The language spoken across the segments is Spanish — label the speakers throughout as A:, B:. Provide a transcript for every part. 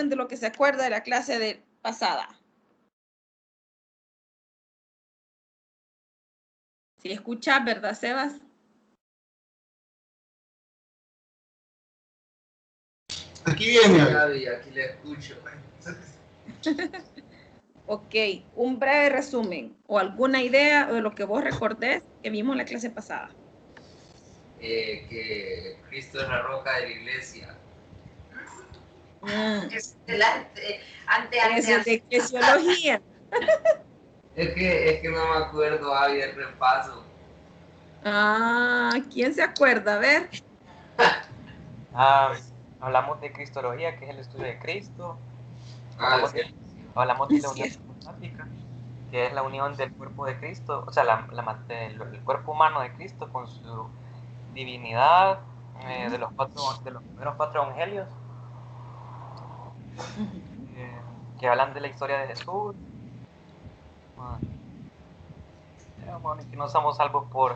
A: resumen de lo que se acuerda de la clase pasada. Si escuchas, ¿verdad, Sebas?
B: Aquí viene.
C: Aquí le escucho.
A: Ok, un breve resumen o alguna idea de lo que vos recordés que vimos en la clase pasada.
C: Que Cristo es la roca de la iglesia.
D: Es antes.
A: Eso es de eclesiología.
C: Es que no me acuerdo, había el repaso.
A: Ah, ¿quién se acuerda? A ver.
E: Hablamos de cristología, que es el estudio de Cristo.
C: Ah, sí.
E: Hablamos de la unión hipostática, que es la unión del cuerpo de Cristo, o sea, el cuerpo humano de Cristo con su divinidad, de los primeros 4 evangelios, que hablan de la historia de Jesús. Bueno, que no somos salvos por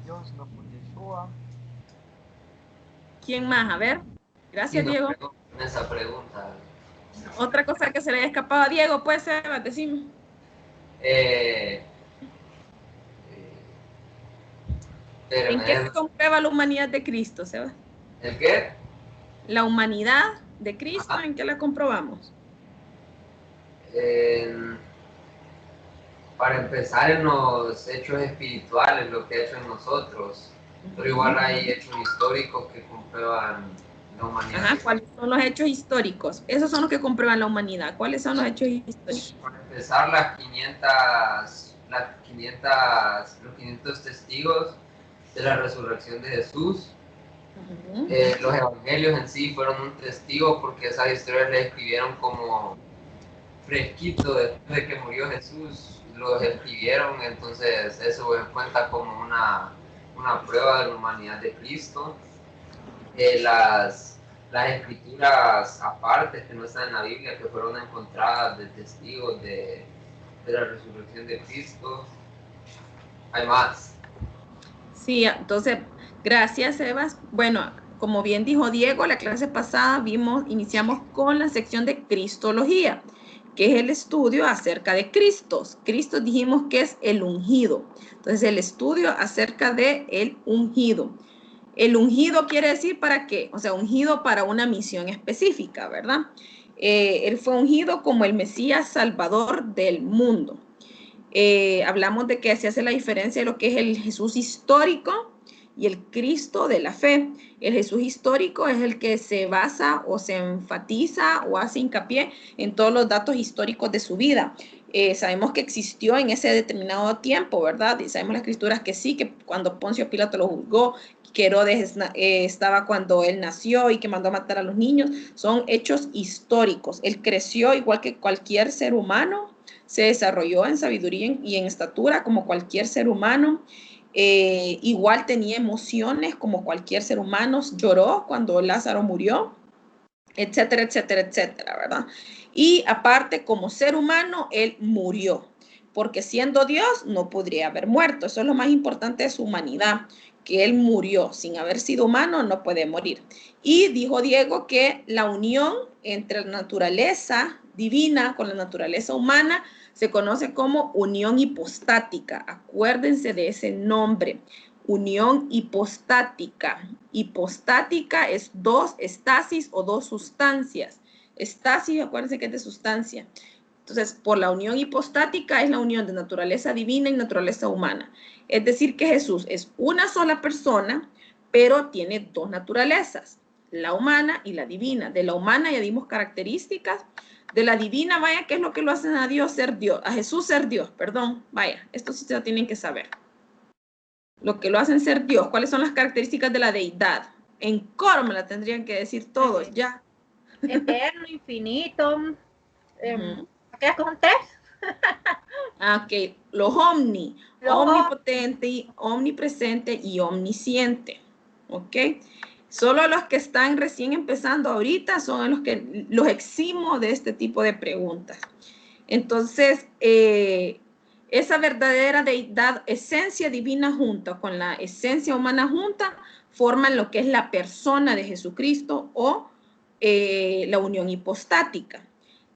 E: Dios, no por Yeshua.
A: ¿Quién más? A ver. Gracias,
C: Sí,
A: Diego.
C: Esa pregunta.
A: Otra cosa que se le haya escapado a Diego, puede ser, decime. ¿En qué se comprueba la humanidad de Cristo, Sebas?
C: ¿El qué?
A: La humanidad de Cristo, ¿en qué la comprobamos?
C: Para empezar, en los hechos espirituales, lo que ha hecho en nosotros. Pero igual hay hechos históricos que comprueban la humanidad.
A: Ajá, ¿cuáles son los hechos históricos? Esos son los que comprueban la humanidad. ¿Cuáles son los hechos históricos?
C: Para empezar, los 500 testigos de la resurrección de Jesús. Los evangelios en sí fueron un testigo porque esas historias le escribieron como fresquito después de que murió Jesús, los escribieron, entonces eso cuenta como una prueba de la humanidad de Cristo. Las escrituras aparte que no están en la Biblia, que fueron encontradas de testigos de la resurrección de Cristo. Hay más.
A: Sí, entonces, gracias, Sebas. Bueno, como bien dijo Diego, la clase pasada iniciamos con la sección de Cristología, que es el estudio acerca de Cristos. Cristo dijimos que es el ungido. Entonces, el estudio acerca de el ungido. El ungido quiere decir ¿para qué? O sea, ungido para una misión específica, ¿verdad? Él fue ungido como el Mesías Salvador del mundo. Hablamos de que se hace la diferencia de lo que es el Jesús histórico y el Cristo de la fe. El Jesús histórico es el que se basa o se enfatiza o hace hincapié en todos los datos históricos de su vida. Sabemos que existió en ese determinado tiempo, ¿verdad? Y sabemos las escrituras que sí, que cuando Poncio Pilato lo juzgó, que Herodes estaba cuando él nació y que mandó a matar a los niños. Son hechos históricos. Él creció igual que cualquier ser humano, se desarrolló en sabiduría y en estatura como cualquier ser humano. Igual tenía emociones como cualquier ser humano, lloró cuando Lázaro murió, etcétera, etcétera, etcétera, ¿verdad? Y aparte, como ser humano, él murió, porque siendo Dios no podría haber muerto. Eso es lo más importante de su humanidad, que él murió. Sin haber sido humano, no puede morir. Y dijo Diego que la unión entre la naturaleza divina con la naturaleza humana se conoce como unión hipostática. Acuérdense de ese nombre. Unión hipostática. Hipostática es dos estasis o dos sustancias. Estasis, acuérdense que es de sustancia. Entonces, por la unión hipostática es la unión de naturaleza divina y naturaleza humana. Es decir, que Jesús es una sola persona, pero tiene dos naturalezas, la humana y la divina. De la humana ya dimos características. De la divina, vaya, ¿qué es lo que lo hacen a Dios ser Dios? A Jesús ser Dios, perdón, vaya, esto sí se lo tienen que saber. Lo que lo hacen ser Dios, ¿cuáles son las características de la deidad? En coro me la tendrían que decir todos, ya.
D: Eterno, infinito. ¿Qué es un tres?
A: Ok, los omnipotente, omnipresente y omnisciente. Ok, solo los que están recién empezando ahorita son los eximo de este tipo de preguntas. Entonces, esa verdadera deidad, esencia divina junto con la esencia humana junta, forman lo que es la persona de Jesucristo o la unión hipostática.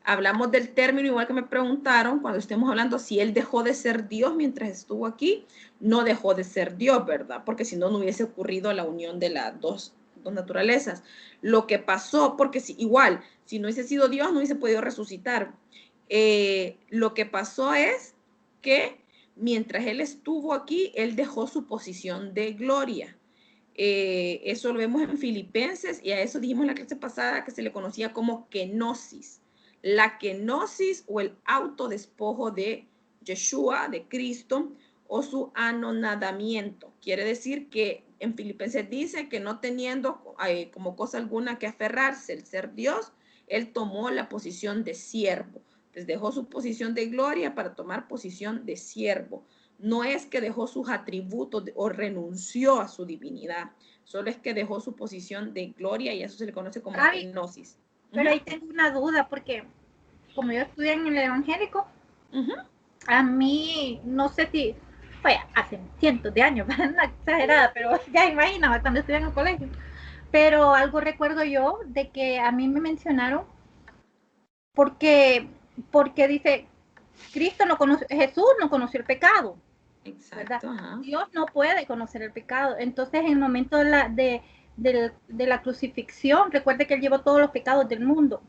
A: Hablamos del término, igual que me preguntaron, cuando estemos hablando si él dejó de ser Dios mientras estuvo aquí, no dejó de ser Dios, ¿verdad? Porque si no, no hubiese ocurrido la unión de las dos naturalezas. Lo que pasó, porque igual, si no hubiese sido Dios, no hubiese podido resucitar. Lo que pasó es que mientras él estuvo aquí, él dejó su posición de gloria. Eso lo vemos en Filipenses, y a eso dijimos en la clase pasada que se le conocía como kenosis. La kenosis o el autodespojo de Yeshua, de Cristo, o su anonadamiento. Quiere decir que en Filipenses dice que no teniendo como cosa alguna que aferrarse el ser Dios, él tomó la posición de siervo. Entonces dejó su posición de gloria para tomar posición de siervo. No es que dejó sus atributos o renunció a su divinidad, solo es que dejó su posición de gloria, y eso se le conoce como kenosis.
D: Pero ahí tengo una duda, porque como yo estudié en el evangélico, a mí, no sé si, fue hace cientos de años, no exagerada, pero ya imagínate cuando estudié en el colegio, pero algo recuerdo yo de que a mí me mencionaron porque dice, Cristo no conoce, Jesús no conoció el pecado. Exacto. Dios no puede conocer el pecado. Entonces, en el momento de la crucifixión, recuerde que él llevó todos los pecados del mundo.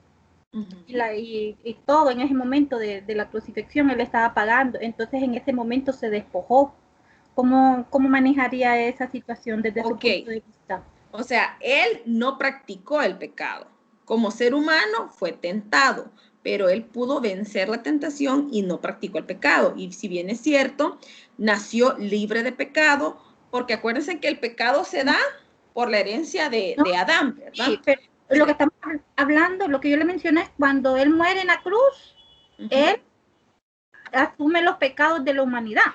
D: Y todo en ese momento de la crucifixión él estaba pagando. Entonces, en ese momento se despojó. ¿Cómo manejaría esa situación desde su punto de vista?
A: O sea, él no practicó el pecado. Como ser humano fue tentado, pero él pudo vencer la tentación y no practicó el pecado. Y si bien es cierto, nació libre de pecado, porque acuérdense que el pecado se da por la herencia de Adán, ¿verdad?
D: Sí, pero lo que estamos hablando, lo que yo le mencioné es cuando él muere en la cruz, él asume los pecados de la humanidad.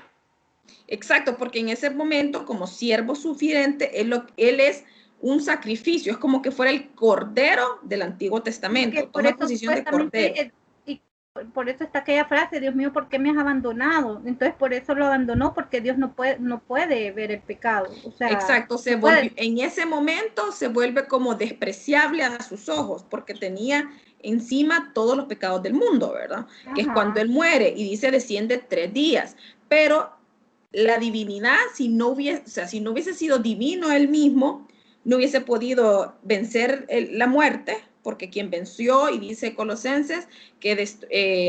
A: Exacto, porque en ese momento, como siervo sufriente, él es un sacrificio, es como que fuera el cordero del Antiguo Testamento, toma posición de cordero.
D: Y por eso está aquella frase, Dios mío, ¿por qué me has abandonado? Entonces por eso lo abandonó, porque Dios no puede ver el pecado. O sea,
A: exacto, en ese momento se vuelve como despreciable a sus ojos, porque tenía encima todos los pecados del mundo, ¿verdad? Que es cuando él muere y dice desciende 3 días, pero la divinidad, si no hubiese sido divino él mismo, no hubiese podido vencer la muerte, porque quien venció, y dice Colosenses, que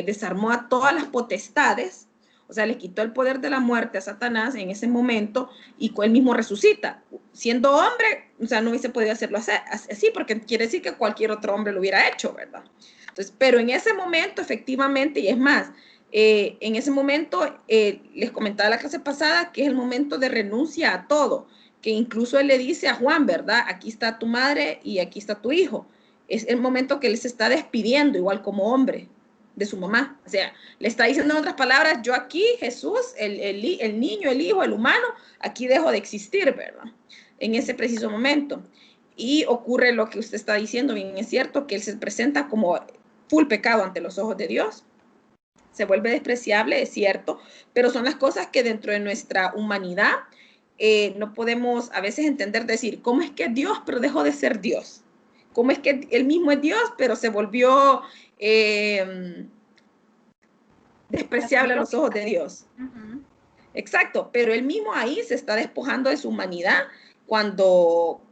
A: desarmó a todas las potestades, o sea, les quitó el poder de la muerte a Satanás en ese momento, y él mismo resucita. Siendo hombre, o sea, no hubiese podido hacerlo así, porque quiere decir que cualquier otro hombre lo hubiera hecho, ¿verdad? Entonces, pero en ese momento, efectivamente, y es más, en ese momento, les comentaba la clase pasada, que es el momento de renuncia a todo, que incluso él le dice a Juan, ¿verdad? Aquí está tu madre y aquí está tu hijo. Es el momento que él se está despidiendo, igual como hombre, de su mamá. O sea, le está diciendo en otras palabras, yo aquí, Jesús, el niño, el hijo, el humano, aquí dejo de existir, ¿verdad? En ese preciso momento. Y ocurre lo que usted está diciendo, bien es cierto, que él se presenta como full pecado ante los ojos de Dios. Se vuelve despreciable, es cierto, pero son las cosas que dentro de nuestra humanidad no podemos a veces entender, decir, ¿cómo es que es Dios pero dejó de ser Dios? ¿Cómo es que él mismo es Dios pero se volvió despreciable a los ojos de Dios? Exacto, pero él mismo ahí se está despojando de su humanidad cuando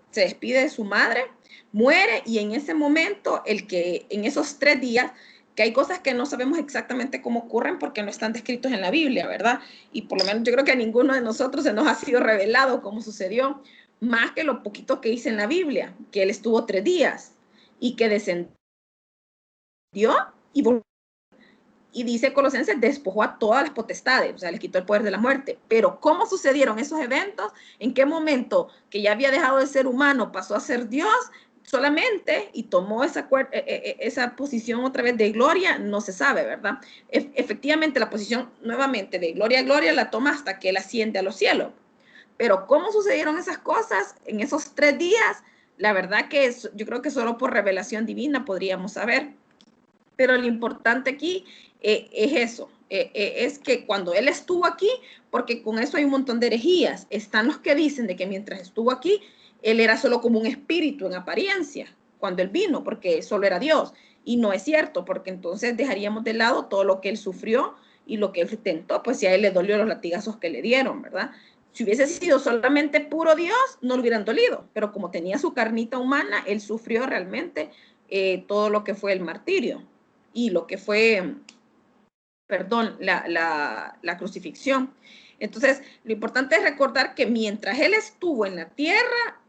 A: se despide de su madre, muere, y en ese momento, en esos 3 días, que hay cosas que no sabemos exactamente cómo ocurren porque no están descritos en la Biblia, ¿verdad? Y por lo menos yo creo que a ninguno de nosotros se nos ha sido revelado cómo sucedió, más que lo poquito que dice en la Biblia, que él estuvo 3 días y que descendió y volvió. Y dice Colosenses, despojó a todas las potestades, o sea, les quitó el poder de la muerte. Pero ¿cómo sucedieron esos eventos? ¿En qué momento que ya había dejado de ser humano pasó a ser Dios? Solamente, y tomó esa posición otra vez de gloria, no se sabe, ¿verdad? Efectivamente, la posición nuevamente de gloria a gloria la toma hasta que él asciende a los cielos. Pero ¿cómo sucedieron esas cosas en esos 3 días? La verdad que yo creo que solo por revelación divina podríamos saber. Pero lo importante aquí es eso, es que cuando él estuvo aquí, porque con eso hay un montón de herejías, están los que dicen de que mientras estuvo aquí, él era solo como un espíritu en apariencia, cuando él vino, porque solo era Dios. Y no es cierto, porque entonces dejaríamos de lado todo lo que él sufrió y lo que él tentó, pues si a él le dolió los latigazos que le dieron, ¿verdad? Si hubiese sido solamente puro Dios, no le hubieran dolido, pero como tenía su carnita humana, él sufrió realmente todo lo que fue el martirio y lo que fue, perdón, la crucifixión. Entonces, lo importante es recordar que mientras él estuvo en la tierra,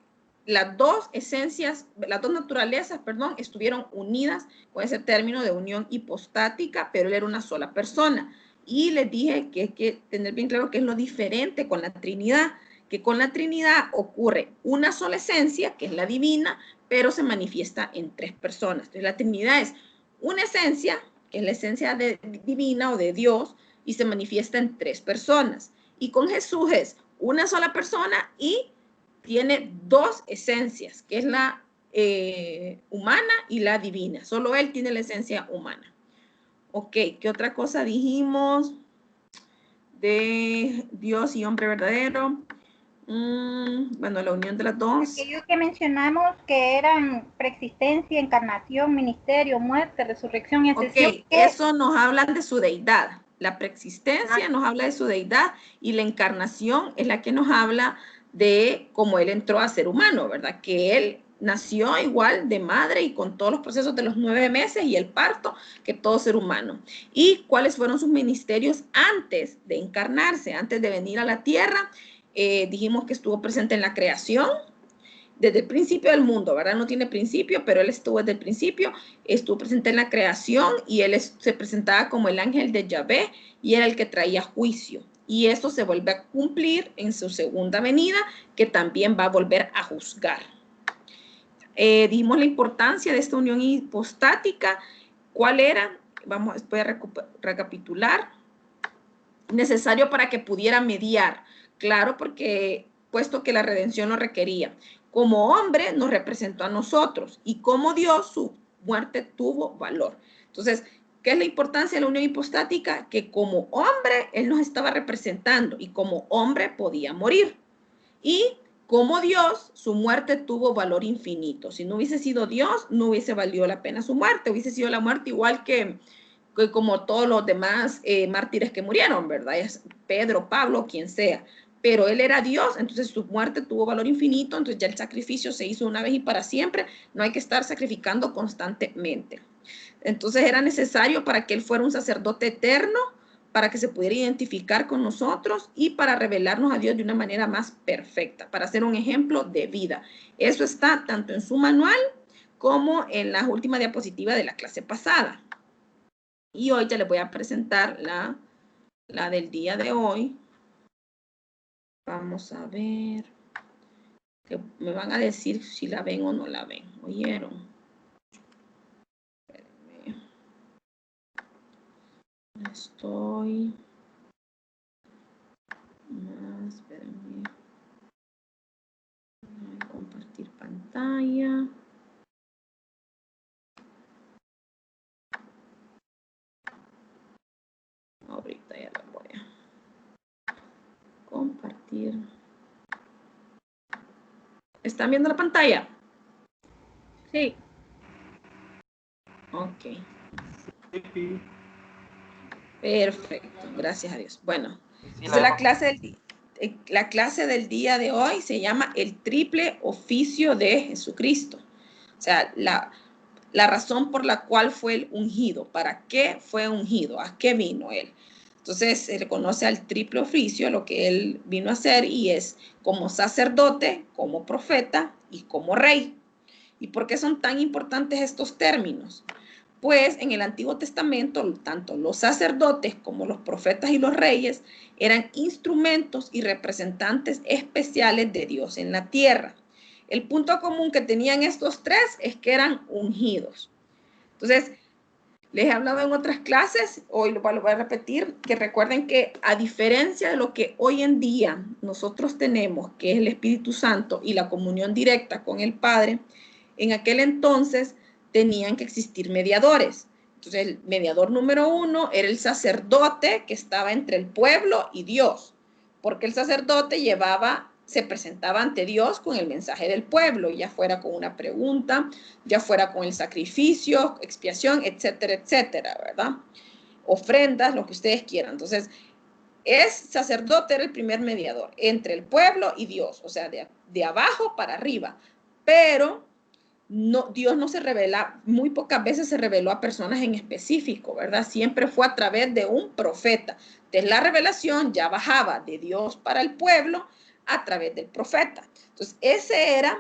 A: las dos esencias, las dos naturalezas, perdón, estuvieron unidas con ese término de unión hipostática, pero él era una sola persona. Y les dije que hay que tener bien claro que es lo diferente con la Trinidad, que con la Trinidad ocurre una sola esencia, que es la divina, pero se manifiesta en tres personas. Entonces, la Trinidad es una esencia, que es la esencia divina o de Dios, y se manifiesta en tres personas. Y con Jesús es una sola persona y tiene dos esencias, que es la humana y la divina. Solo él tiene la esencia humana. Ok, ¿qué otra cosa dijimos de Dios y hombre verdadero? Bueno, la unión de las dos.
D: Aquellos que mencionamos que eran preexistencia, encarnación, ministerio, muerte, resurrección y ascensión.
A: Ok, eso nos habla de su deidad. La preexistencia nos habla de su deidad y la encarnación es la que nos habla de cómo él entró a ser humano, ¿verdad? Que él nació igual de madre y con todos los procesos de los 9 meses y el parto que todo ser humano. ¿Y cuáles fueron sus ministerios antes de encarnarse, antes de venir a la tierra? Dijimos que estuvo presente en la creación, desde el principio del mundo, ¿verdad? No tiene principio, pero él estuvo desde el principio, estuvo presente en la creación y él se presentaba como el ángel de Yahvé y era el que traía juicio. Y esto se vuelve a cumplir en su segunda venida, que también va a volver a juzgar. Dijimos la importancia de esta unión hipostática. ¿Cuál era? Voy a recapitular. Necesario para que pudiera mediar. Claro, porque puesto que la redención lo requería. Como hombre nos representó a nosotros y como Dios su muerte tuvo valor. Entonces, ¿qué es la importancia de la unión hipostática? Que como hombre él nos estaba representando y como hombre podía morir. Y como Dios, su muerte tuvo valor infinito. Si no hubiese sido Dios, no hubiese valido la pena su muerte. Hubiese sido la muerte igual que como todos los demás mártires que murieron, ¿verdad? Es Pedro, Pablo, quien sea. Pero él era Dios, entonces su muerte tuvo valor infinito, entonces ya el sacrificio se hizo una vez y para siempre, no hay que estar sacrificando constantemente. Entonces era necesario para que él fuera un sacerdote eterno, para que se pudiera identificar con nosotros y para revelarnos a Dios de una manera más perfecta, para ser un ejemplo de vida. Eso está tanto en su manual como en las últimas diapositivas de la clase pasada. Y hoy ya les voy a presentar la del día de hoy. Vamos a ver. Que me van a decir si la ven o no la ven. ¿Oyeron? Espérenme. Estoy. Más, espérenme. Voy a compartir pantalla. Ahorita ya la voy a compartir. ¿Están viendo la pantalla?
D: Sí.
A: Ok. Perfecto, gracias a Dios. Bueno, entonces la clase del día de hoy se llama el triple oficio de Jesucristo. O sea, la razón por la cual fue el ungido. ¿Para qué fue ungido? ¿A qué vino él? Entonces se le conoce al triple oficio, lo que él vino a hacer, y es como sacerdote, como profeta y como rey. ¿Y por qué son tan importantes estos términos? Pues en el Antiguo Testamento, tanto los sacerdotes como los profetas y los reyes eran instrumentos y representantes especiales de Dios en la tierra. El punto común que tenían estos tres es que eran ungidos. Entonces, les he hablado en otras clases, hoy lo voy a repetir, que recuerden que a diferencia de lo que hoy en día nosotros tenemos, que es el Espíritu Santo y la comunión directa con el Padre, en aquel entonces tenían que existir mediadores. Entonces, el mediador número 1 era el sacerdote que estaba entre el pueblo y Dios, porque el sacerdote llevaba se presentaba ante Dios con el mensaje del pueblo, ya fuera con una pregunta, ya fuera con el sacrificio, expiación, etcétera, etcétera, ¿verdad? Ofrendas, lo que ustedes quieran. Entonces, sacerdote era el primer mediador entre el pueblo y Dios, o sea, de abajo para arriba. Pero no, Dios no se revela, muy pocas veces se reveló a personas en específico, ¿verdad? Siempre fue a través de un profeta. Entonces, la revelación ya bajaba de Dios para el pueblo a través del profeta. Entonces, ese era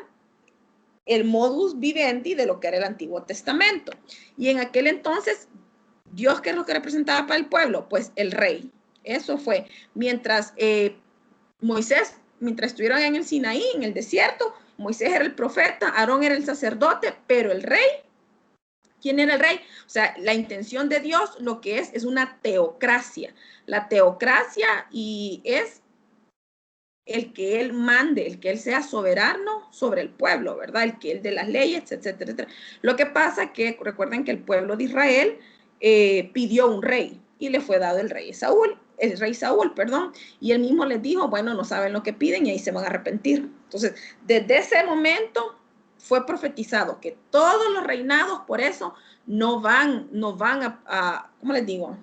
A: el modus vivendi de lo que era el Antiguo Testamento. Y en aquel entonces, Dios, ¿qué es lo que representaba para el pueblo? Pues el rey. Eso fue. Mientras Moisés, mientras estuvieron en el Sinaí, en el desierto, Moisés era el profeta, Aarón era el sacerdote, pero el rey, ¿quién era el rey? O sea, la intención de Dios lo que es una teocracia. La teocracia y es el que él mande, el que él sea soberano sobre el pueblo, ¿verdad? El que él de las leyes, etcétera, etcétera. Lo que pasa es que recuerden que el pueblo de Israel pidió un rey y le fue dado el rey Saúl, y él mismo les dijo, bueno, no saben lo que piden y ahí se van a arrepentir. Entonces, desde ese momento fue profetizado que todos los reinados, por eso, no van a ¿cómo les digo?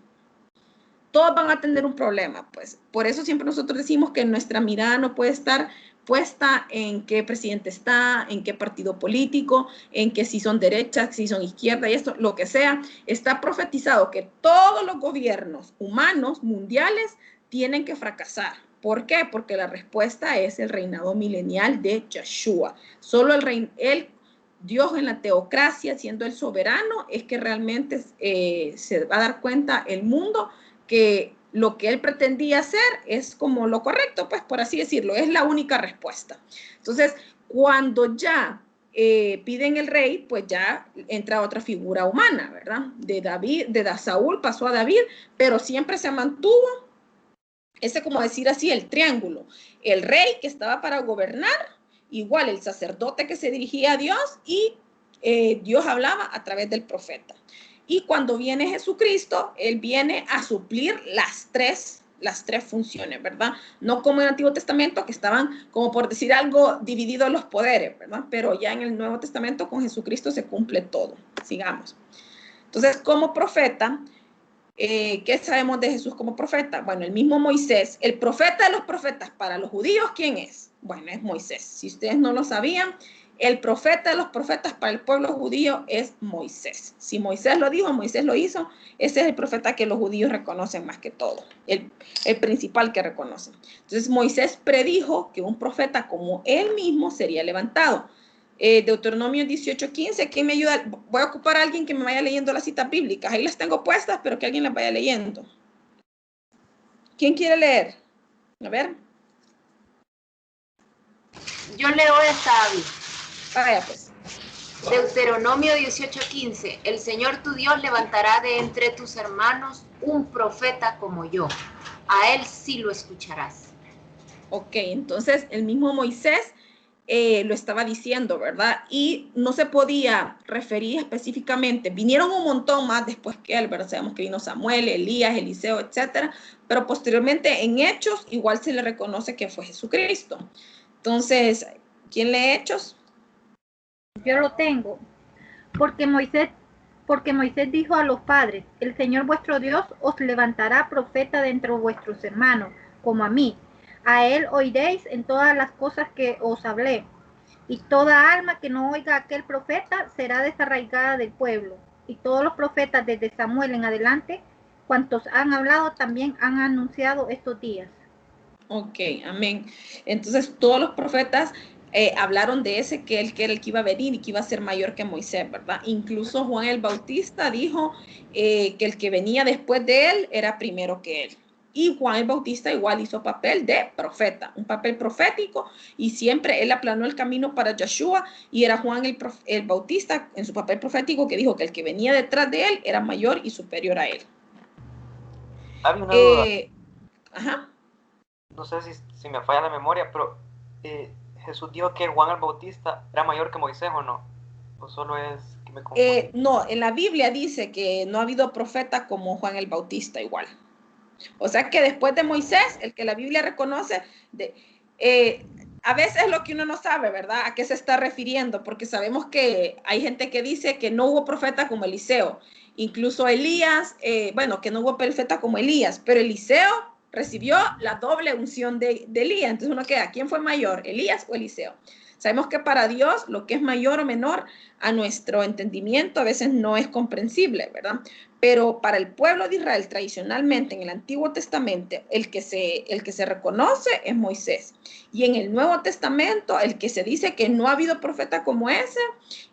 A: Todos van a tener un problema, pues. Por eso siempre nosotros decimos que nuestra mirada no puede estar puesta en qué presidente está, en qué partido político, en que si son derechas, si son izquierda y esto, lo que sea. Está profetizado que todos los gobiernos humanos mundiales tienen que fracasar. ¿Por qué? Porque la respuesta es el reinado milenial de Yeshua. Solo Dios en la teocracia, siendo el soberano, es que realmente se va a dar cuenta el mundo que lo que él pretendía hacer es como lo correcto, pues por así decirlo, es la única respuesta. Entonces, cuando ya piden el rey, pues ya entra otra figura humana, ¿verdad? De Saúl pasó a David, pero siempre se mantuvo, ese como decir así, el triángulo. El rey que estaba para gobernar, igual el sacerdote que se dirigía a Dios y Dios hablaba a través del profeta. Y cuando viene Jesucristo, él viene a suplir las tres funciones, ¿verdad? No como en el Antiguo Testamento, que estaban, como por decir algo, divididos los poderes, ¿verdad? Pero ya en el Nuevo Testamento con Jesucristo se cumple todo. Sigamos. Entonces, como profeta, ¿qué sabemos de Jesús como profeta? Bueno, el mismo Moisés, el profeta de los profetas para los judíos, ¿quién es? Bueno, es Moisés. Si ustedes no lo sabían, el profeta de los profetas para el pueblo judío es Moisés. Si Moisés lo dijo, Moisés lo hizo, ese es el profeta que los judíos reconocen más que todo, el principal que reconocen. Entonces Moisés predijo que un profeta como él mismo sería levantado. Deuteronomio 18:15, ¿quién me ayuda? Voy a ocupar a alguien que me vaya leyendo las citas bíblicas. Ahí las tengo puestas, pero que alguien las vaya leyendo. ¿Quién quiere leer? A ver.
F: Yo leo esta, Abby.
A: Vaya, pues.
F: Deuteronomio 18:15. El Señor tu Dios levantará de entre tus hermanos un profeta como yo. A él sí lo escucharás.
A: Ok, entonces el mismo Moisés lo estaba diciendo, ¿verdad? Y no se podía referir específicamente. Vinieron un montón más después que él, ¿verdad? Sabemos que vino Samuel, Elías, Eliseo, etcétera. Pero posteriormente en Hechos igual se le reconoce que fue Jesucristo. Entonces, ¿quién lee Hechos?
D: Yo lo tengo. Porque Moisés dijo a los padres, el Señor vuestro Dios os levantará profeta de entre vuestros hermanos, como a mí. A él oiréis en todas las cosas que os hablé. Y toda alma que no oiga a aquel profeta será desarraigada del pueblo. Y todos los profetas desde Samuel en adelante, cuantos han hablado, también han anunciado estos días.
A: Ok, amén. Entonces todos los profetas hablaron de ese que era el que iba a venir y que iba a ser mayor que Moisés, ¿verdad? Incluso Juan el Bautista dijo que el que venía después de él era primero que él. Y Juan el Bautista igual hizo papel de profeta, un papel profético, y siempre él aplanó el camino para Yeshua, y era Juan el Bautista en su papel profético que dijo que el que venía detrás de él era mayor y superior a él.
E: Hay una duda.
A: Ajá.
E: No sé si me falla la memoria, pero Jesús dijo que Juan el Bautista era mayor que Moisés, ¿o no? ¿O solo es que me confundí?
A: No, en la Biblia dice que no ha habido profeta como Juan el Bautista igual. O sea que después de Moisés, el que la Biblia reconoce, a veces lo que uno no sabe, ¿verdad? ¿A qué se está refiriendo? Porque sabemos que hay gente que dice que no hubo profeta como Eliseo. Incluso Elías, bueno, que no hubo profeta como Elías, pero Eliseo recibió la doble unción de Elías. Entonces uno queda, ¿quién fue mayor, Elías o Eliseo? Sabemos que para Dios lo que es mayor o menor a nuestro entendimiento a veces no es comprensible, ¿verdad? Pero para el pueblo de Israel tradicionalmente en el Antiguo Testamento el que se reconoce es Moisés. Y en el Nuevo Testamento el que se dice que no ha habido profeta como ese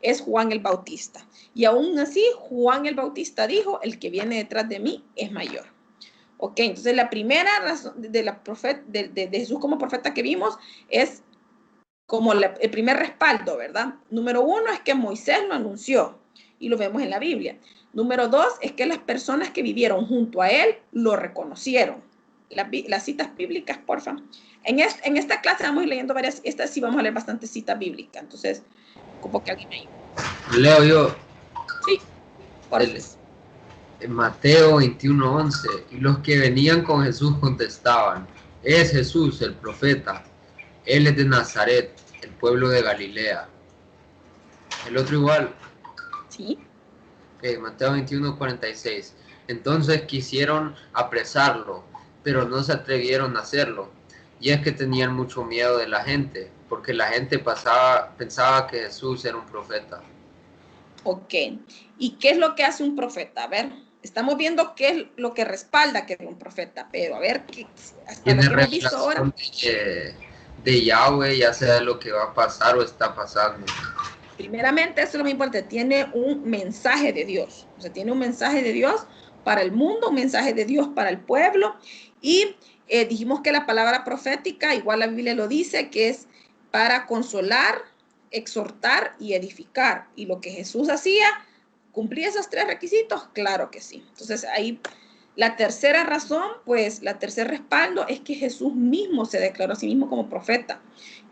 A: es Juan el Bautista. Y aún así Juan el Bautista dijo, el que viene detrás de mí es mayor. Ok, entonces la primera razón de Jesús como profeta que vimos es como el primer respaldo, ¿verdad? Número 1 es que Moisés lo anunció y lo vemos en la Biblia. Número 2 es que las personas que vivieron junto a él lo reconocieron. Las citas bíblicas, porfa. En esta clase vamos a ir leyendo varias, esta sí vamos a leer bastante citas bíblicas, entonces, como que alguien me ayude.
C: Leo yo.
A: Sí, por
C: en Mateo 21:11, y los que venían con Jesús contestaban, es Jesús el profeta. Él es de Nazaret, el pueblo de Galilea. El otro igual.
A: Sí.
C: Okay, Mateo 21:46. Entonces quisieron apresarlo, pero no se atrevieron a hacerlo. Y es que tenían mucho miedo de la gente, porque la gente pensaba que Jesús era un profeta.
A: Ok. ¿Y qué es lo que hace un profeta? A ver, estamos viendo qué es lo que respalda que es un profeta, pero a ver, hasta lo que hemos visto ahora.
C: De Yahweh, ya sea lo que va a pasar o está pasando.
A: Primeramente, eso es lo más importante, tiene un mensaje de Dios, o sea, tiene un mensaje de Dios para el mundo, un mensaje de Dios para el pueblo, y dijimos que la palabra profética, igual la Biblia lo dice, que es para consolar, exhortar y edificar, y lo que Jesús hacía, ¿cumplía esos tres requisitos? Claro que sí. Entonces ahí la tercera razón, pues la tercer respaldo es que Jesús mismo se declaró a sí mismo como profeta,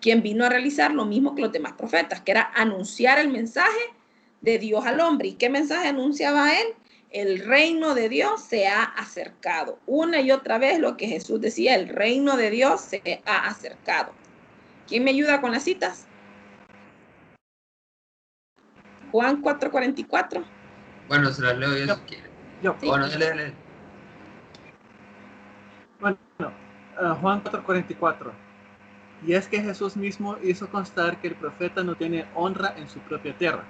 A: quien vino a realizar lo mismo que los demás profetas, que era anunciar el mensaje de Dios al hombre. ¿Y qué mensaje anunciaba él? El reino de Dios se ha acercado. Una y otra vez lo que Jesús decía, el reino de Dios se ha acercado. ¿Quién me ayuda con las citas? Juan 4:44.
C: Bueno, se las leo yo si quiere.
G: ¿Sí?
C: Bueno, dale.
G: Bueno, Juan 4:44. Y es que Jesús mismo hizo constar que el profeta no tiene honra en su propia tierra.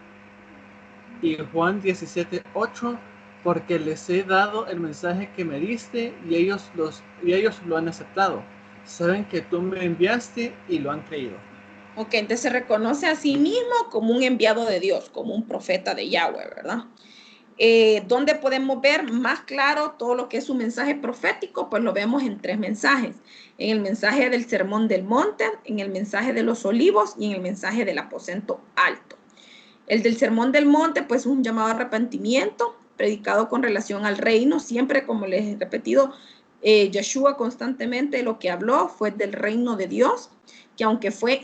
G: Y Juan 17:8, porque les he dado el mensaje que me diste y ellos lo han aceptado. Saben que tú me enviaste y lo han creído.
A: Ok, entonces se reconoce a sí mismo como un enviado de Dios, como un profeta de Yahweh, ¿verdad? ¿Dónde podemos ver más claro todo lo que es su mensaje profético? Pues lo vemos en tres mensajes. En el mensaje del Sermón del Monte, en el mensaje de los Olivos y en el mensaje del aposento alto. El del Sermón del Monte, pues es un llamado a arrepentimiento, predicado con relación al reino. Siempre, como les he repetido, Yeshua constantemente lo que habló fue del reino de Dios, que aunque fue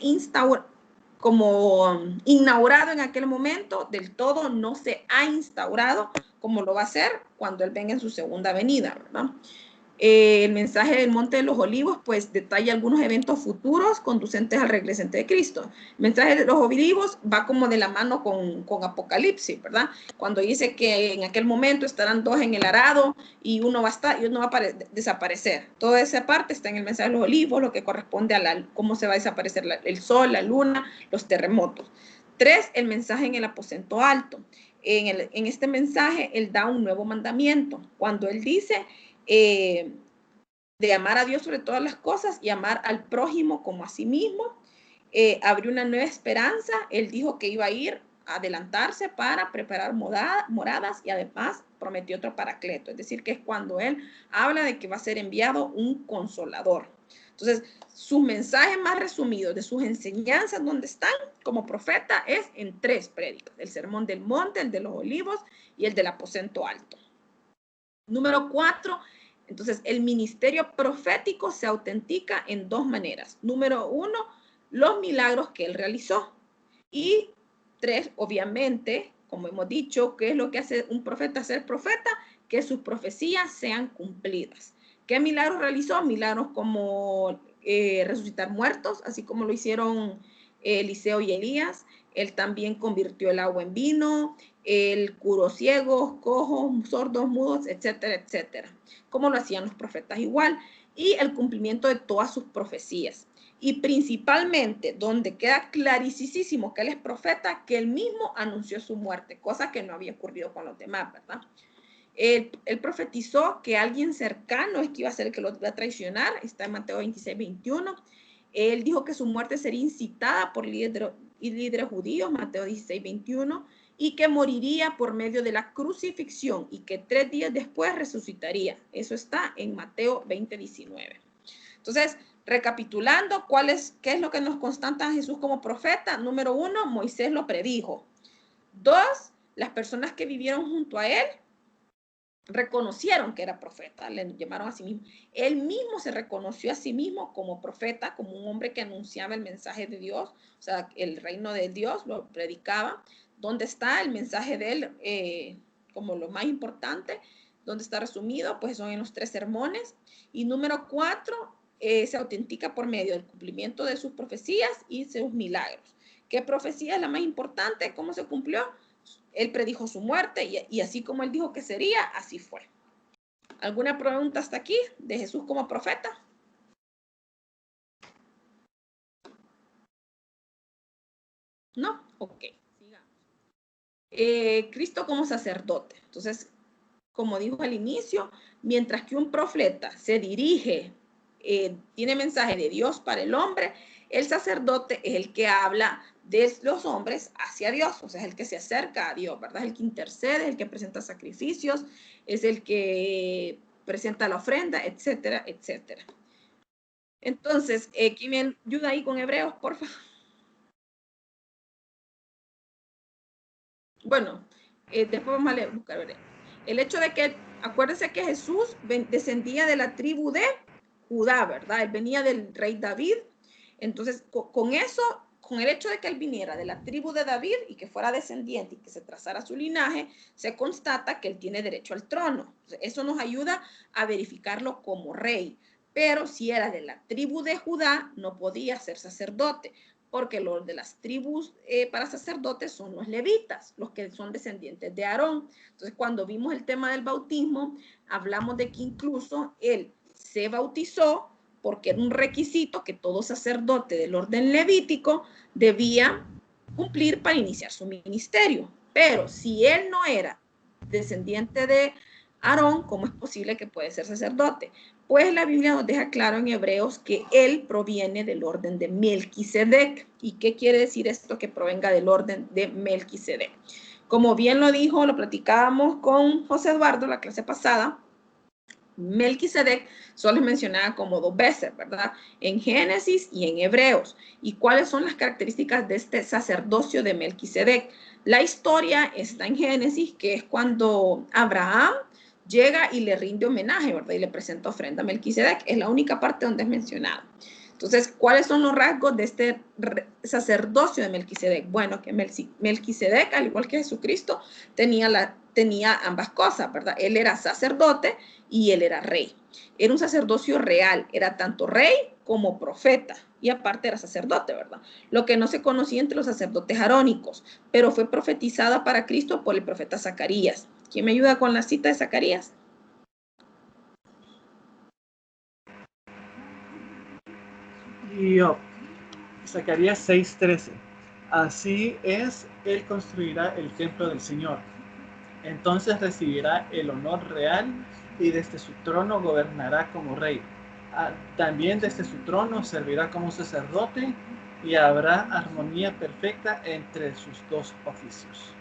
A: inaugurado en aquel momento, del todo no se ha instaurado como lo va a hacer cuando Él venga en su segunda venida, ¿verdad? El mensaje del Monte de los Olivos, pues detalla algunos eventos futuros conducentes al regreso de Cristo. El mensaje de los Olivos va como de la mano con Apocalipsis, ¿verdad? Cuando dice que en aquel momento estarán dos en el arado y uno va a desaparecer. Toda esa parte está en el mensaje de los Olivos, lo que corresponde a cómo se va a desaparecer el sol, la luna, los terremotos. 3, el mensaje en el aposento alto. En este mensaje, Él da un nuevo mandamiento. Cuando Él dice de amar a Dios sobre todas las cosas y amar al prójimo como a sí mismo, abrió una nueva esperanza. Él dijo que iba a ir a adelantarse para preparar moradas y además prometió otro paracleto, es decir, que es cuando Él habla de que va a ser enviado un consolador. Entonces, sus mensajes más resumidos de sus enseñanzas donde están como profeta es en 3 prédicas: el Sermón del Monte, el de los Olivos y el del aposento alto. Número 4, entonces el ministerio profético se autentica en 2 maneras. Número 1, los milagros que Él realizó. Y 3, obviamente, como hemos dicho, ¿qué es lo que hace un profeta ser profeta? Que sus profecías sean cumplidas. ¿Qué milagros realizó? Milagros como resucitar muertos, así como lo hicieron Eliseo y Elías. Él también convirtió el agua en vino, él curó ciegos, cojos, sordos, mudos, etcétera, etcétera, como lo hacían los profetas igual, y el cumplimiento de todas sus profecías. Y principalmente, donde queda clarísimo que él es profeta, que él mismo anunció su muerte, cosa que no había ocurrido con los demás, ¿verdad? Él profetizó que alguien cercano es que iba a ser el que lo iba a traicionar, está en Mateo 26, 21. Él dijo que su muerte sería incitada por líderes judíos, Mateo 16, 21, y que moriría por medio de la crucifixión y que 3 días después resucitaría. Eso está en Mateo 20, 19. Entonces, recapitulando, ¿qué es lo que nos constata a Jesús como profeta? Número 1, Moisés lo predijo. 2, las personas que vivieron junto a él reconocieron que era profeta, le llamaron a sí mismo. Él mismo se reconoció a sí mismo como profeta, como un hombre que anunciaba el mensaje de Dios, o sea, el reino de Dios, lo predicaba. ¿Dónde está el mensaje de él como lo más importante? ¿Dónde está resumido? Pues son en los 3 sermones. Y número 4, se autentica por medio del cumplimiento de sus profecías y sus milagros. ¿Qué profecía es la más importante? ¿Cómo se cumplió? Él predijo su muerte y así como él dijo que sería, así fue. ¿Alguna pregunta hasta aquí de Jesús como profeta? ¿No? Ok, sigamos. Cristo como sacerdote. Entonces, como dijo al inicio, mientras que un profeta se dirige, tiene mensaje de Dios para el hombre, el sacerdote es el que habla de los hombres hacia Dios, o sea, es el que se acerca a Dios, ¿verdad? Es el que intercede, el que presenta sacrificios, es el que presenta la ofrenda, etcétera, etcétera. Entonces, ¿quién me ayuda ahí con Hebreos, por favor? Bueno, después vamos a buscar Hebreos. El hecho de que, acuérdense que Jesús descendía de la tribu de Judá, ¿verdad? Él venía del rey David. Entonces, con eso, con el hecho de que él viniera de la tribu de David y que fuera descendiente y que se trazara su linaje, se constata que él tiene derecho al trono. Eso nos ayuda a verificarlo como rey. Pero si era de la tribu de Judá, no podía ser sacerdote, porque los de las tribus para sacerdotes son los levitas, los que son descendientes de Aarón. Entonces, cuando vimos el tema del bautismo, hablamos de que incluso él se bautizó porque era un requisito que todo sacerdote del orden levítico debía cumplir para iniciar su ministerio. Pero si él no era descendiente de Aarón, ¿cómo es posible que puede ser sacerdote? Pues la Biblia nos deja claro en Hebreos que él proviene del orden de Melquisedec. ¿Y qué quiere decir esto que provenga del orden de Melquisedec? Como bien lo dijo, lo platicábamos con José Eduardo la clase pasada, Melquisedec solo es mencionada como 2 veces, ¿verdad? En Génesis y en Hebreos. ¿Y cuáles son las características de este sacerdocio de Melquisedec? La historia está en Génesis, que es cuando Abraham llega y le rinde homenaje, ¿verdad? Y le presenta ofrenda a Melquisedec. Es la única parte donde es mencionado. Entonces, ¿cuáles son los rasgos de este sacerdocio de Melquisedec? Bueno, que Melquisedec, al igual que Jesucristo, tenía ambas cosas, ¿verdad? Él era sacerdote y él era rey. Era un sacerdocio real, era tanto rey como profeta y aparte era sacerdote, ¿verdad? Lo que no se conocía entre los sacerdotes arónicos, pero fue profetizada para Cristo por el profeta Zacarías. ¿Quién me ayuda con la cita de Zacarías?
G: Yo, Zacarías 6:13. Así es, él construirá el templo del Señor. Entonces recibirá el honor real y desde su trono gobernará como rey. También desde su trono servirá como sacerdote y habrá armonía perfecta entre sus 2 oficios.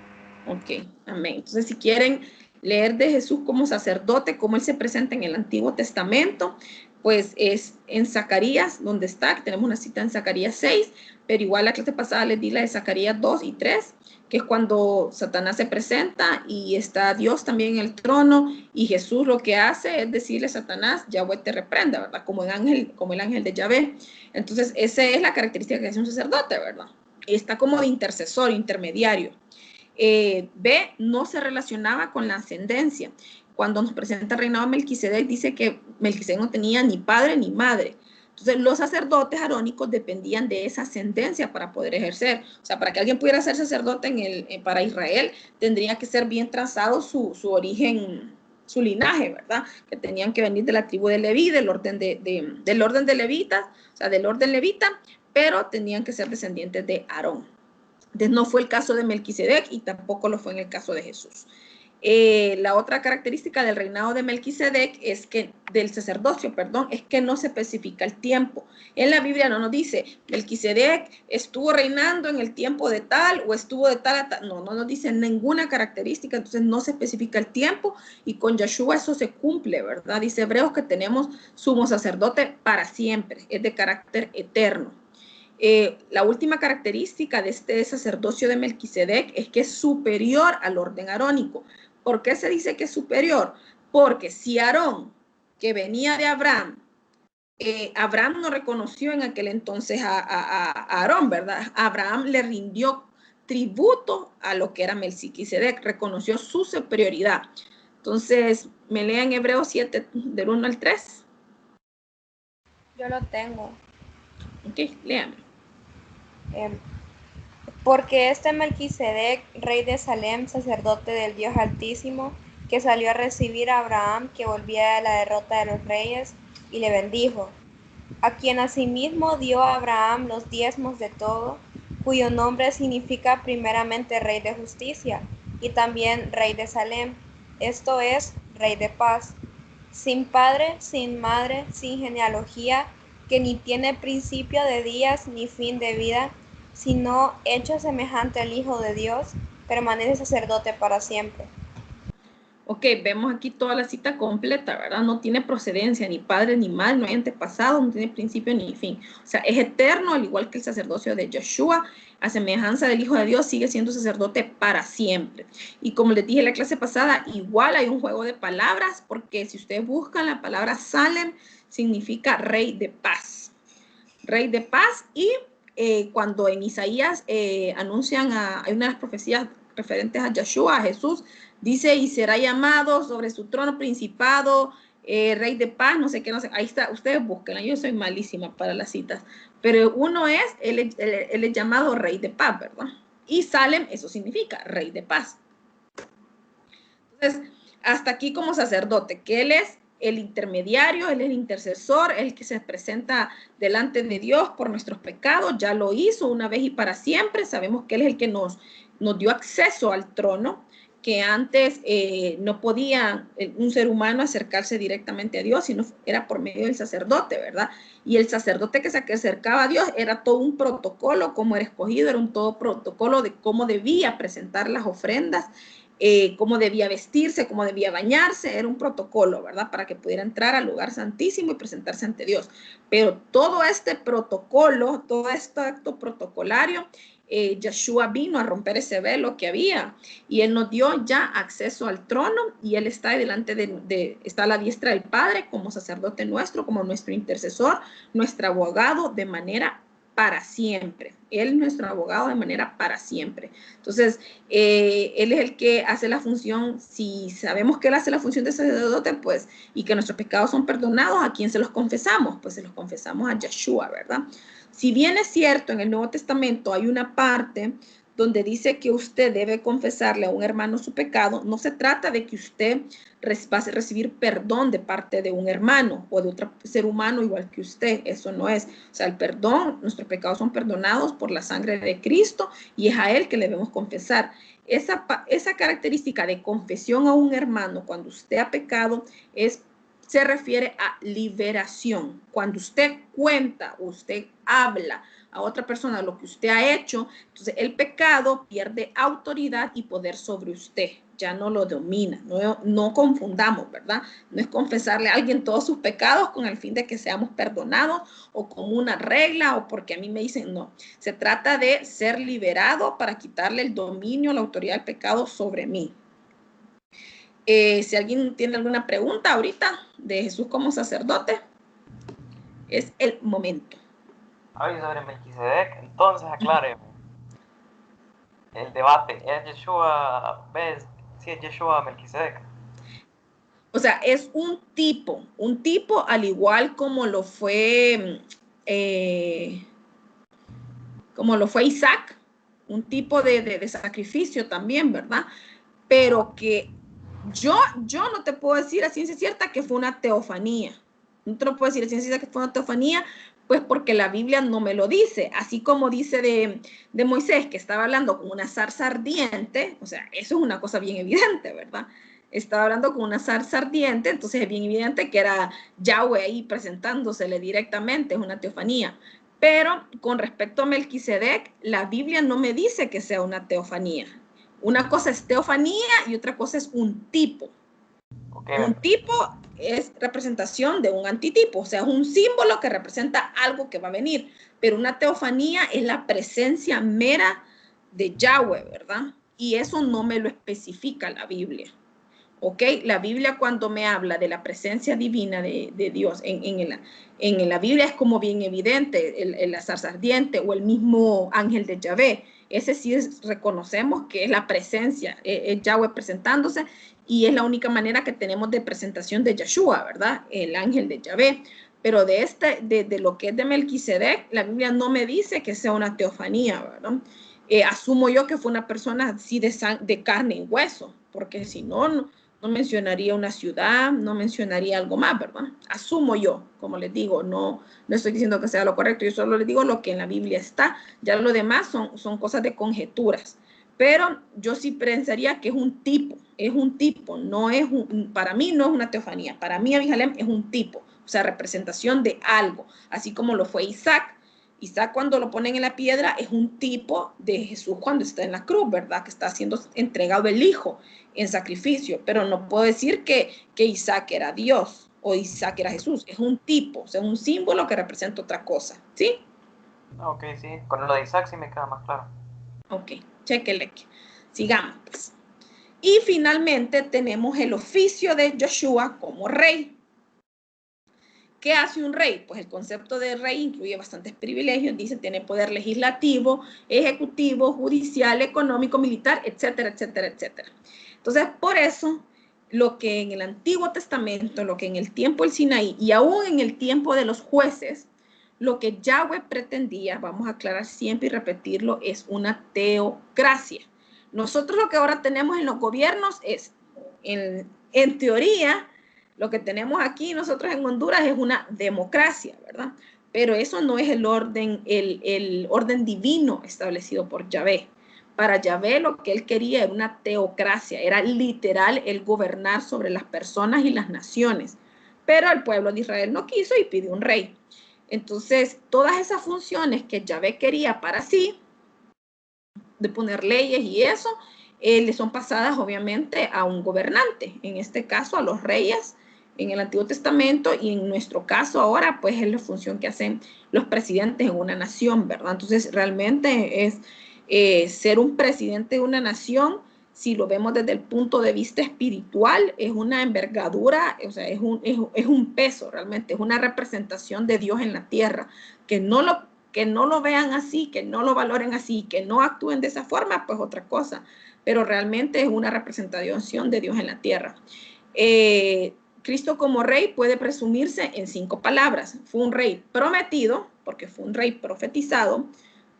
A: Ok, amén. Entonces, si quieren leer de Jesús como sacerdote, cómo él se presenta en el Antiguo Testamento, pues es en Zacarías, donde está, tenemos una cita en Zacarías 6, pero igual la clase pasada les di la de Zacarías 2 y 3, que es cuando Satanás se presenta y está Dios también en el trono, y Jesús lo que hace es decirle a Satanás, Yahweh te reprenda, ¿verdad? Como el ángel de Yahvé. Entonces, esa es la característica que es un sacerdote, ¿verdad? Está como de intercesor, intermediario. B, no se relacionaba con la ascendencia. Cuando nos presenta el reinado de Melquisedec, dice que Melquisedec no tenía ni padre ni madre. Entonces, los sacerdotes arónicos dependían de esa ascendencia para poder ejercer. O sea, para que alguien pudiera ser sacerdote para Israel, tendría que ser bien trazado su origen, su linaje, ¿verdad? Que tenían que venir de la tribu de Leví, del orden de levitas, o sea, del orden levita, pero tenían que ser descendientes de Aarón. Entonces, no fue el caso de Melquisedec y tampoco lo fue en el caso de Jesús. La otra característica del reinado de Melquisedec es que, del sacerdocio, perdón, es que no se especifica el tiempo. En la Biblia no nos dice, Melquisedec estuvo reinando en el tiempo de tal o estuvo de tal a tal. No nos dice ninguna característica, entonces no se especifica el tiempo y con Yeshua eso se cumple, ¿verdad? Dice Hebreos que tenemos sumo sacerdote para siempre, es de carácter eterno. La última característica de este sacerdocio de Melquisedec es que es superior al orden arónico. ¿Por qué se dice que es superior? Porque si Aarón, que venía de Abraham, Abraham no reconoció en aquel entonces a Aarón, ¿verdad? Abraham le rindió tributo a lo que era Melquisedec, reconoció su superioridad. Entonces, me lean Hebreos 7, del 1 al 3.
H: Yo lo tengo.
A: Ok, léame.
H: Porque este Melquisedec, rey de Salem, sacerdote del Dios Altísimo, que salió a recibir a Abraham, que volvía de la derrota de los reyes, y le bendijo, a quien asimismo dio a Abraham los diezmos de todo, cuyo nombre significa primeramente rey de justicia, y también rey de Salem, esto es, rey de paz, sin padre, sin madre, sin genealogía, que ni tiene principio de días ni fin de vida, sino hecho semejante al Hijo de Dios, permanece sacerdote para siempre.
A: Ok, vemos aquí toda la cita completa, ¿verdad? No tiene procedencia, ni padre, ni madre, no hay antepasado, no tiene principio ni fin. O sea, es eterno, al igual que el sacerdocio de Yeshua, a semejanza del Hijo de Dios, sigue siendo sacerdote para siempre. Y como les dije en la clase pasada, igual hay un juego de palabras, porque si ustedes buscan la palabra Salem, significa rey de paz. Rey de paz, y cuando en Isaías anuncian, hay una de las profecías referentes a Yeshua, a Jesús, dice, y será llamado sobre su trono principado, rey de paz, no sé qué, no sé, ahí está, ustedes búsquenla, yo soy malísima para las citas, pero uno es, él es llamado rey de paz, ¿verdad? Y Salem, eso significa rey de paz. Entonces, hasta aquí como sacerdote, que él es el intermediario, él es el intercesor, el que se presenta delante de Dios por nuestros pecados, ya lo hizo una vez y para siempre, sabemos que él es el que nos dio acceso al trono, que antes no podía un ser humano acercarse directamente a Dios, sino era por medio del sacerdote, ¿verdad? Y el sacerdote que se acercaba a Dios era todo un protocolo, cómo era escogido, era un todo protocolo de cómo debía presentar las ofrendas, cómo debía vestirse, cómo debía bañarse, era un protocolo, ¿verdad? Para que pudiera entrar al lugar santísimo y presentarse ante Dios. Pero todo este protocolo, todo este acto protocolario, Yeshua vino a romper ese velo que había y él nos dio ya acceso al trono y él está delante está a la diestra del Padre como sacerdote nuestro, como nuestro intercesor, nuestro abogado de manera para siempre. Él es nuestro abogado de manera para siempre. Entonces, él es el que hace la función, si sabemos que él hace la función de sacerdote, pues, y que nuestros pecados son perdonados, ¿a quién se los confesamos? Pues se los confesamos a Yeshua, ¿verdad? Si bien es cierto, en el Nuevo Testamento hay una parte donde dice que usted debe confesarle a un hermano su pecado, no se trata de que usted va a recibir perdón de parte de un hermano o de otro ser humano igual que usted, eso no es. O sea, el perdón, nuestros pecados son perdonados por la sangre de Cristo y es a él que le debemos confesar. Esa característica de confesión a un hermano cuando usted ha pecado se refiere a liberación. Cuando usted cuenta, usted habla a otra persona lo que usted ha hecho, entonces el pecado pierde autoridad y poder sobre usted, ya no lo domina. No confundamos, ¿verdad? No es confesarle a alguien todos sus pecados con el fin de que seamos perdonados o como una regla o porque a mí me dicen, no. Se trata de ser liberado para quitarle el dominio, la autoridad del pecado sobre mí. Si alguien tiene alguna pregunta ahorita de Jesús como sacerdote, es el momento.
E: Ay, sobre Melquisedec, entonces acláreme. El debate, ¿es Yeshua, ves, si es Yeshua Melquisedec?
A: O sea, es un tipo al igual como lo fue como lo fue Isaac, un tipo de sacrificio también, ¿verdad? Pero que yo no te puedo decir a ciencia cierta que fue una teofanía. No te lo puedo decir a ciencia cierta que fue una teofanía, pues porque la Biblia no me lo dice. Así como dice de Moisés, que estaba hablando con una zarza ardiente, o sea, eso es una cosa bien evidente, ¿verdad? Estaba hablando con una zarza ardiente, entonces es bien evidente que era Yahweh ahí presentándosele directamente, es una teofanía. Pero con respecto a Melquisedec, la Biblia no me dice que sea una teofanía. Una cosa es teofanía y otra cosa es un tipo. Okay. Un tipo es representación de un antitipo, o sea, es un símbolo que representa algo que va a venir. Pero una teofanía es la presencia mera de Yahweh, ¿verdad? Y eso no me lo especifica la Biblia. ¿Ok? La Biblia cuando me habla de la presencia divina de Dios en la Biblia es como bien evidente, la zarza ardiente o el mismo ángel de Yahvé. Ese sí reconocemos que es la presencia, es Yahweh presentándose y es la única manera que tenemos de presentación de Yeshua, ¿verdad? El ángel de Yahvé. Pero de lo que es de Melquisedec, la Biblia no me dice que sea una teofanía, ¿verdad? Asumo yo que fue una persona así de carne y hueso, porque si no mencionaría una ciudad, no mencionaría algo más, ¿verdad? Asumo yo, como les digo, no estoy diciendo que sea lo correcto, yo solo les digo lo que en la Biblia está, ya lo demás son cosas de conjeturas, pero yo sí pensaría que es un tipo, no es para mí no es una teofanía, para mí Abijalem es un tipo, o sea, representación de algo, así como lo fue Isaac. Isaac cuando lo ponen en la piedra es un tipo de Jesús cuando está en la cruz, ¿verdad? Que está siendo entregado el hijo en sacrificio, pero no puedo decir que Isaac era Dios o Isaac era Jesús, es un tipo, o sea, un símbolo que representa otra cosa, ¿sí?
E: Ok, sí, con lo de Isaac sí me queda más claro.
A: Ok, chéquele. Sigamos, pues. Y finalmente tenemos el oficio de Joshua como rey. ¿Qué hace un rey? Pues el concepto de rey incluye bastantes privilegios, dice, tiene poder legislativo, ejecutivo, judicial, económico, militar, etcétera, etcétera, etcétera. Entonces, por eso, lo que en el Antiguo Testamento, lo que en el tiempo del Sinaí y aún en el tiempo de los jueces, lo que Yahweh pretendía, vamos a aclarar siempre y repetirlo, es una teocracia. Nosotros lo que ahora tenemos en los gobiernos es, en teoría, lo que tenemos aquí nosotros en Honduras es una democracia, ¿verdad? Pero eso no es el orden divino establecido por Yahvé. Para Yahvé lo que él quería era una teocracia, era literal el gobernar sobre las personas y las naciones. Pero el pueblo de Israel no quiso y pidió un rey. Entonces, todas esas funciones que Yahvé quería para sí, de poner leyes y eso, le son pasadas obviamente a un gobernante, en este caso a los reyes, en el Antiguo Testamento y en nuestro caso ahora, pues es la función que hacen los presidentes en una nación, ¿verdad? Entonces, realmente es ser un presidente de una nación, si lo vemos desde el punto de vista espiritual, es una envergadura, o sea, es un peso realmente, es una representación de Dios en la tierra, que no lo vean así, que no lo valoren así, que no actúen de esa forma, pues otra cosa, pero realmente es una representación de Dios en la tierra. Cristo como rey puede presumirse en 5 palabras. Fue un rey prometido, porque fue un rey profetizado,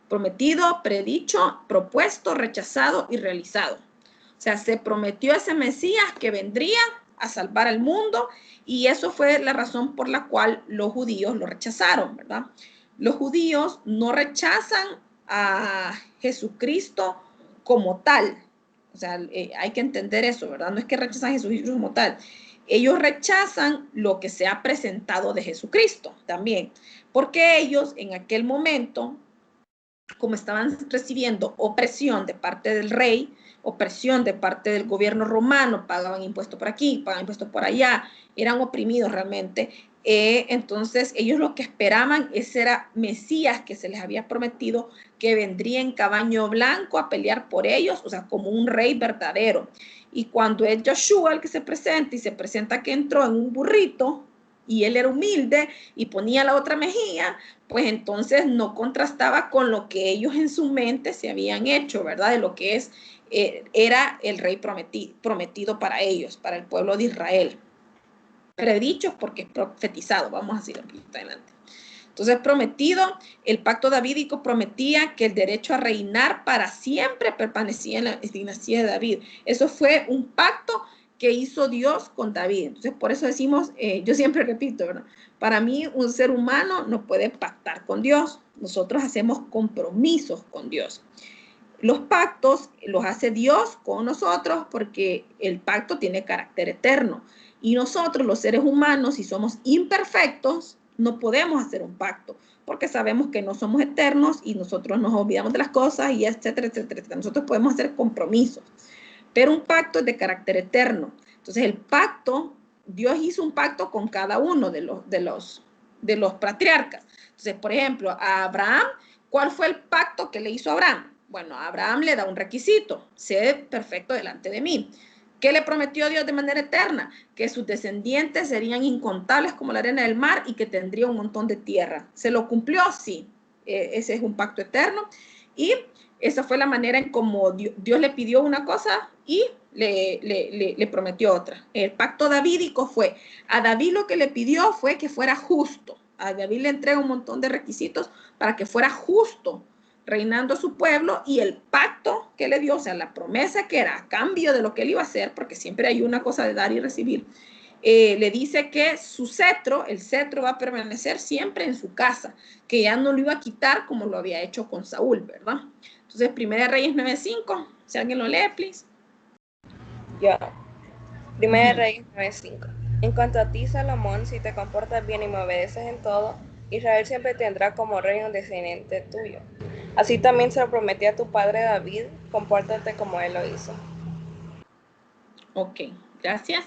A: prometido, predicho, propuesto, rechazado y realizado. O sea, se prometió ese Mesías que vendría a salvar al mundo y eso fue la razón por la cual los judíos lo rechazaron, ¿verdad? Los judíos no rechazan a Jesucristo como tal. O sea, hay que entender eso, ¿verdad? No es que rechazan a Jesucristo como tal. Ellos rechazan lo que se ha presentado de Jesucristo también, porque ellos en aquel momento, como estaban recibiendo opresión de parte del rey, opresión de parte del gobierno romano, pagaban impuestos por aquí, pagaban impuestos por allá, eran oprimidos realmente. Entonces ellos lo que esperaban ese era Mesías que se les había prometido que vendría en caballo blanco a pelear por ellos, o sea, como un rey verdadero. Y cuando es Joshua el que se presenta y se presenta que entró en un burrito y él era humilde y ponía la otra mejilla, pues entonces no contrastaba con lo que ellos en su mente se habían hecho, ¿verdad? De lo que era el rey prometido para ellos, para el pueblo de Israel. Predicho porque es profetizado, vamos a seguir un poquito adelante. Entonces prometido, el pacto davídico prometía que el derecho a reinar para siempre permanecía en la dinastía de David. Eso fue un pacto que hizo Dios con David. Entonces por eso decimos, yo siempre repito, ¿verdad? Para mí un ser humano no puede pactar con Dios. Nosotros hacemos compromisos con Dios. Los pactos los hace Dios con nosotros porque el pacto tiene carácter eterno. Y nosotros, los seres humanos, si somos imperfectos, no podemos hacer un pacto porque sabemos que no somos eternos y nosotros nos olvidamos de las cosas y etcétera, etcétera, etcétera. Nosotros podemos hacer compromisos, pero un pacto es de carácter eterno. Entonces el pacto, Dios hizo un pacto con cada uno de los patriarcas. Entonces, por ejemplo, a Abraham, ¿cuál fue el pacto que le hizo a Abraham? Bueno, a Abraham le da un requisito: sé perfecto delante de mí. ¿Qué le prometió Dios de manera eterna? Que sus descendientes serían incontables como la arena del mar y que tendría un montón de tierra. ¿Se lo cumplió? Sí. Ese es un pacto eterno. Y esa fue la manera en cómo Dios le pidió una cosa y le prometió otra. El pacto davídico fue, a David lo que le pidió fue que fuera justo. A David le entrega un montón de requisitos para que fuera justo, reinando su pueblo, y el pacto que le dio, o sea, la promesa que era a cambio de lo que él iba a hacer, porque siempre hay una cosa de dar y recibir, le dice que su cetro, el cetro va a permanecer siempre en su casa, que ya no lo iba a quitar como lo había hecho con Saúl, ¿verdad? Entonces, 1 Reyes 9:5, si alguien lo lee, please.
H: Yo. 1 Reyes 9:5. En cuanto a ti, Salomón, si te comportas bien y me obedeces en todo, Israel siempre tendrá como rey un descendiente tuyo. Así también se lo prometí a tu padre David, compórtate como él lo hizo.
A: Ok, gracias.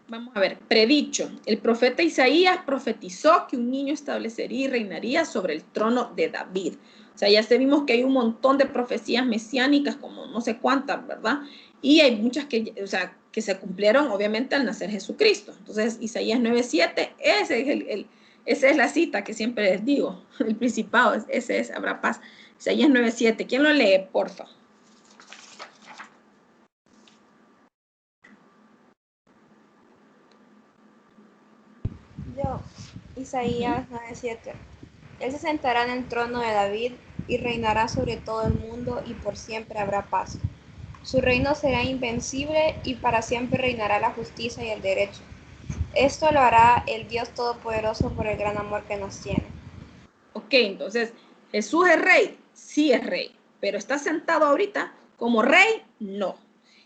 A: Vamos a ver, predicho. El profeta Isaías profetizó que un niño establecería y reinaría sobre el trono de David. O sea, ya vimos que hay un montón de profecías mesiánicas, como no sé cuántas, ¿verdad? Y hay muchas que, o sea, que se cumplieron obviamente al nacer Jesucristo. Entonces, Isaías 9:7, esa es la cita que siempre les digo, el principado, ese es, habrá paz. Isaías 9:7, ¿quién lo lee, porfa?
H: Yo, Isaías 9:7. Él se sentará en el trono de David y reinará sobre todo el mundo, y por siempre habrá paz. Su reino será invencible y para siempre reinará la justicia y el derecho. Esto lo hará el Dios Todopoderoso por el gran amor que nos tiene.
A: Ok, entonces, ¿Jesús es rey? Sí es rey, pero ¿está sentado ahorita como rey? No.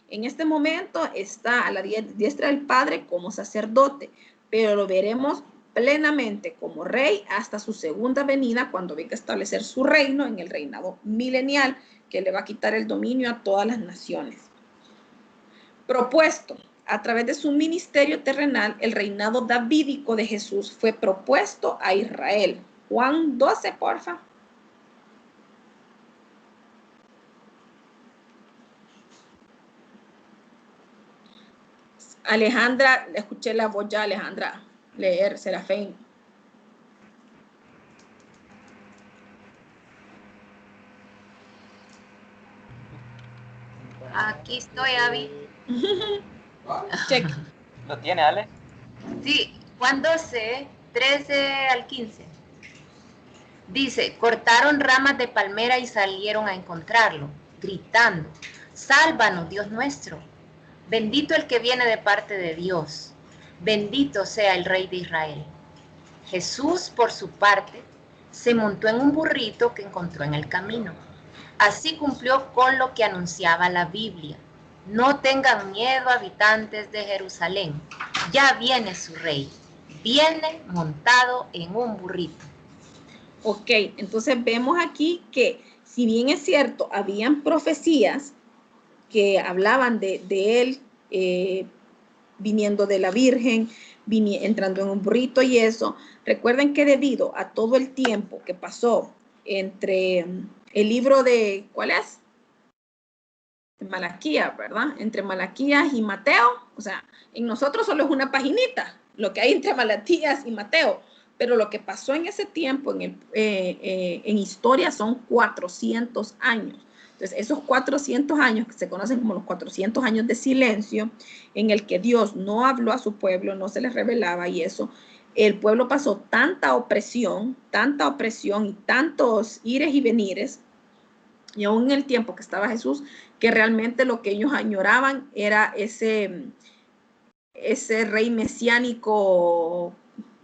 A: En este momento está a la diestra del Padre como sacerdote, pero lo veremos plenamente como rey hasta su segunda venida, cuando venga a establecer su reino en el reinado milenial, que le va a quitar el dominio a todas las naciones. Propuesto. A través de su ministerio terrenal, el reinado davídico de Jesús fue propuesto a Israel. Juan 12, porfa. Alejandra, escuché la voz ya, Alejandra, leer, Serafín.
F: Aquí estoy, Abby.
A: Check.
E: ¿Lo tiene, Ale?
F: Sí, Juan 12, 13 al 15. Dice, cortaron ramas de palmera y salieron a encontrarlo, gritando, sálvanos, Dios nuestro. Bendito el que viene de parte de Dios. Bendito sea el Rey de Israel. Jesús, por su parte, se montó en un burrito que encontró en el camino. Así cumplió con lo que anunciaba la Biblia. No tengan miedo, habitantes de Jerusalén. Ya viene su rey. Viene montado en un burrito.
A: Ok, entonces vemos aquí que, si bien es cierto, habían profecías que hablaban de él viniendo de la Virgen, entrando en un burrito y eso, recuerden que debido a todo el tiempo que pasó entre el libro de, ¿cuál es? Malaquías, ¿verdad? Entre Malaquías y Mateo, o sea, en nosotros solo es una paginita, lo que hay entre Malaquías y Mateo, pero lo que pasó en ese tiempo en historia son 400 años. Entonces, esos 400 años, que se conocen como los 400 años de silencio, en el que Dios no habló a su pueblo, no se les revelaba y eso, el pueblo pasó tanta opresión y tantos ires y venires, y aún en el tiempo que estaba Jesús, que realmente lo que ellos añoraban era ese rey mesiánico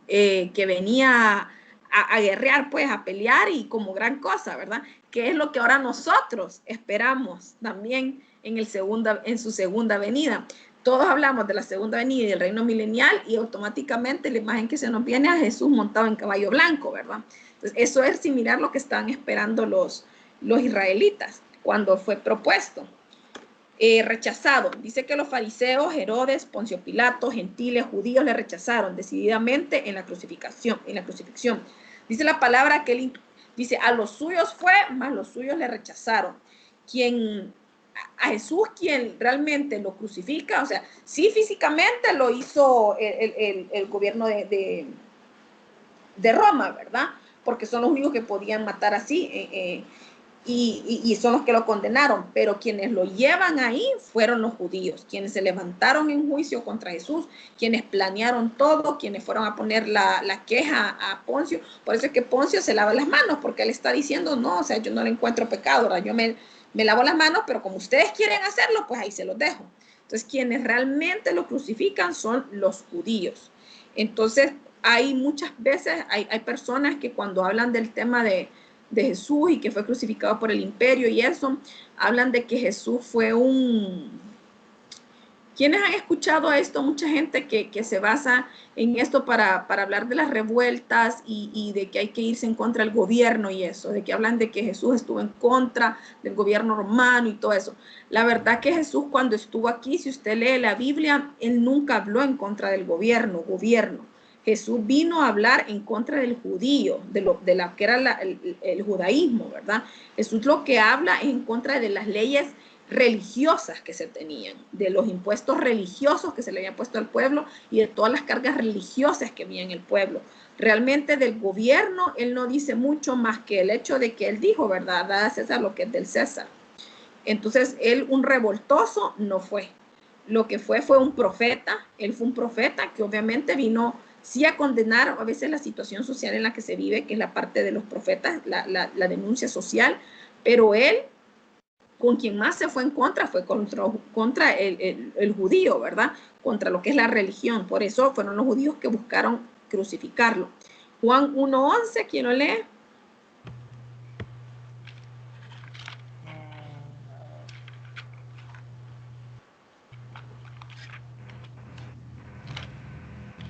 A: que venía a guerrear, pues a pelear y como gran cosa, ¿verdad? Que es lo que ahora nosotros esperamos también en su segunda venida. Todos hablamos de la segunda venida y del reino milenial y automáticamente la imagen que se nos viene a Jesús montado en caballo blanco, ¿verdad? Entonces, eso es similar a lo que estaban esperando los israelitas cuando fue propuesto. Rechazado. Dice que los fariseos, Herodes, Poncio Pilato, gentiles, judíos le rechazaron decididamente en la crucifixión. Dice la palabra que él dice, a los suyos fue, mas los suyos le rechazaron. A Jesús, quien realmente lo crucifica, o sea, sí físicamente lo hizo el gobierno de Roma, ¿verdad? Porque son los únicos que podían matar así, y son los que lo condenaron, pero quienes lo llevan ahí fueron los judíos, quienes se levantaron en juicio contra Jesús, quienes planearon todo, quienes fueron a poner la queja a Poncio. Por eso es que Poncio se lava las manos, porque él está diciendo, no, o sea, yo no le encuentro pecado, ¿verdad? Yo me lavo las manos, pero como ustedes quieren hacerlo, pues ahí se los dejo. Entonces, quienes realmente lo crucifican son los judíos. Entonces, hay muchas veces, hay personas que cuando hablan del tema de Jesús y que fue crucificado por el imperio y eso, hablan de que Jesús fue ¿Quiénes han escuchado esto? Mucha gente que se basa en esto para hablar de las revueltas y de que hay que irse en contra del gobierno y eso, de que hablan de que Jesús estuvo en contra del gobierno romano y todo eso. La verdad que Jesús cuando estuvo aquí, si usted lee la Biblia, él nunca habló en contra del gobierno. Jesús vino a hablar en contra del judío, de la que era el judaísmo, ¿verdad? Jesús lo que habla es en contra de las leyes religiosas que se tenían, de los impuestos religiosos que se le habían puesto al pueblo y de todas las cargas religiosas que había en el pueblo. Realmente del gobierno, él no dice mucho más que el hecho de que él dijo, ¿verdad? Da a César lo que es del César. Entonces, él un revoltoso no fue. Lo que fue un profeta, él fue un profeta que obviamente vino sí a condenar a veces la situación social en la que se vive, que es la parte de los profetas, la denuncia social, pero él con quien más se fue en contra fue contra el judío, ¿verdad? Contra lo que es la religión. Por eso fueron los judíos que buscaron crucificarlo. Juan 1:11, ¿quién lo lee?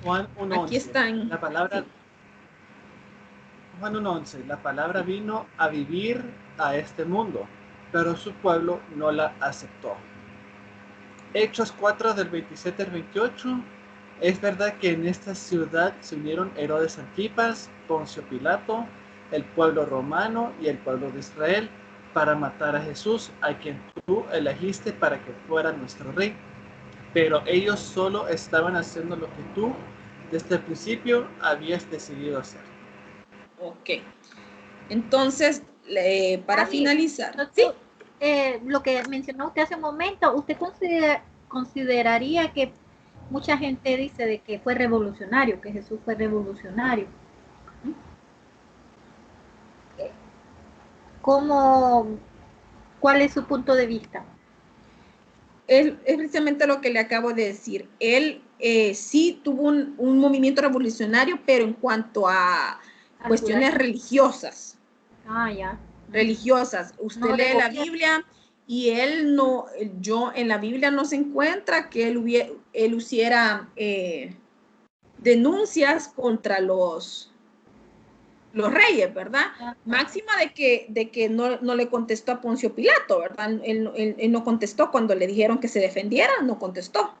G: Juan 1:11.
A: Aquí están.
G: La palabra.
A: Sí.
G: Juan 1:11. La palabra vino a vivir a este mundo, pero su pueblo no la aceptó. Hechos 4 del 27 al 28. Es verdad que en esta ciudad se unieron Herodes Antipas, Poncio Pilato, el pueblo romano y el pueblo de Israel para matar a Jesús, a quien tú elegiste para que fuera nuestro rey. Pero ellos solo estaban haciendo lo que tú desde el principio habías decidido hacer.
A: Ok. Entonces, para finalizar.
D: ¿Sí? Lo que mencionó usted hace un momento, ¿usted consideraría que mucha gente dice de que fue revolucionario, que Jesús fue revolucionario? ¿Cuál es su punto de vista?
A: Es precisamente lo que le acabo de decir. Él sí tuvo un movimiento revolucionario, pero en cuanto a cuestiones religiosas.
D: Ya.
A: Religiosas. Usted
D: no
A: lee la Biblia y en la Biblia no se encuentra que él hiciera denuncias contra los reyes, ¿verdad? Máxima de que no le contestó a Poncio Pilato, ¿verdad? Él no contestó cuando le dijeron que se defendiera, no contestó.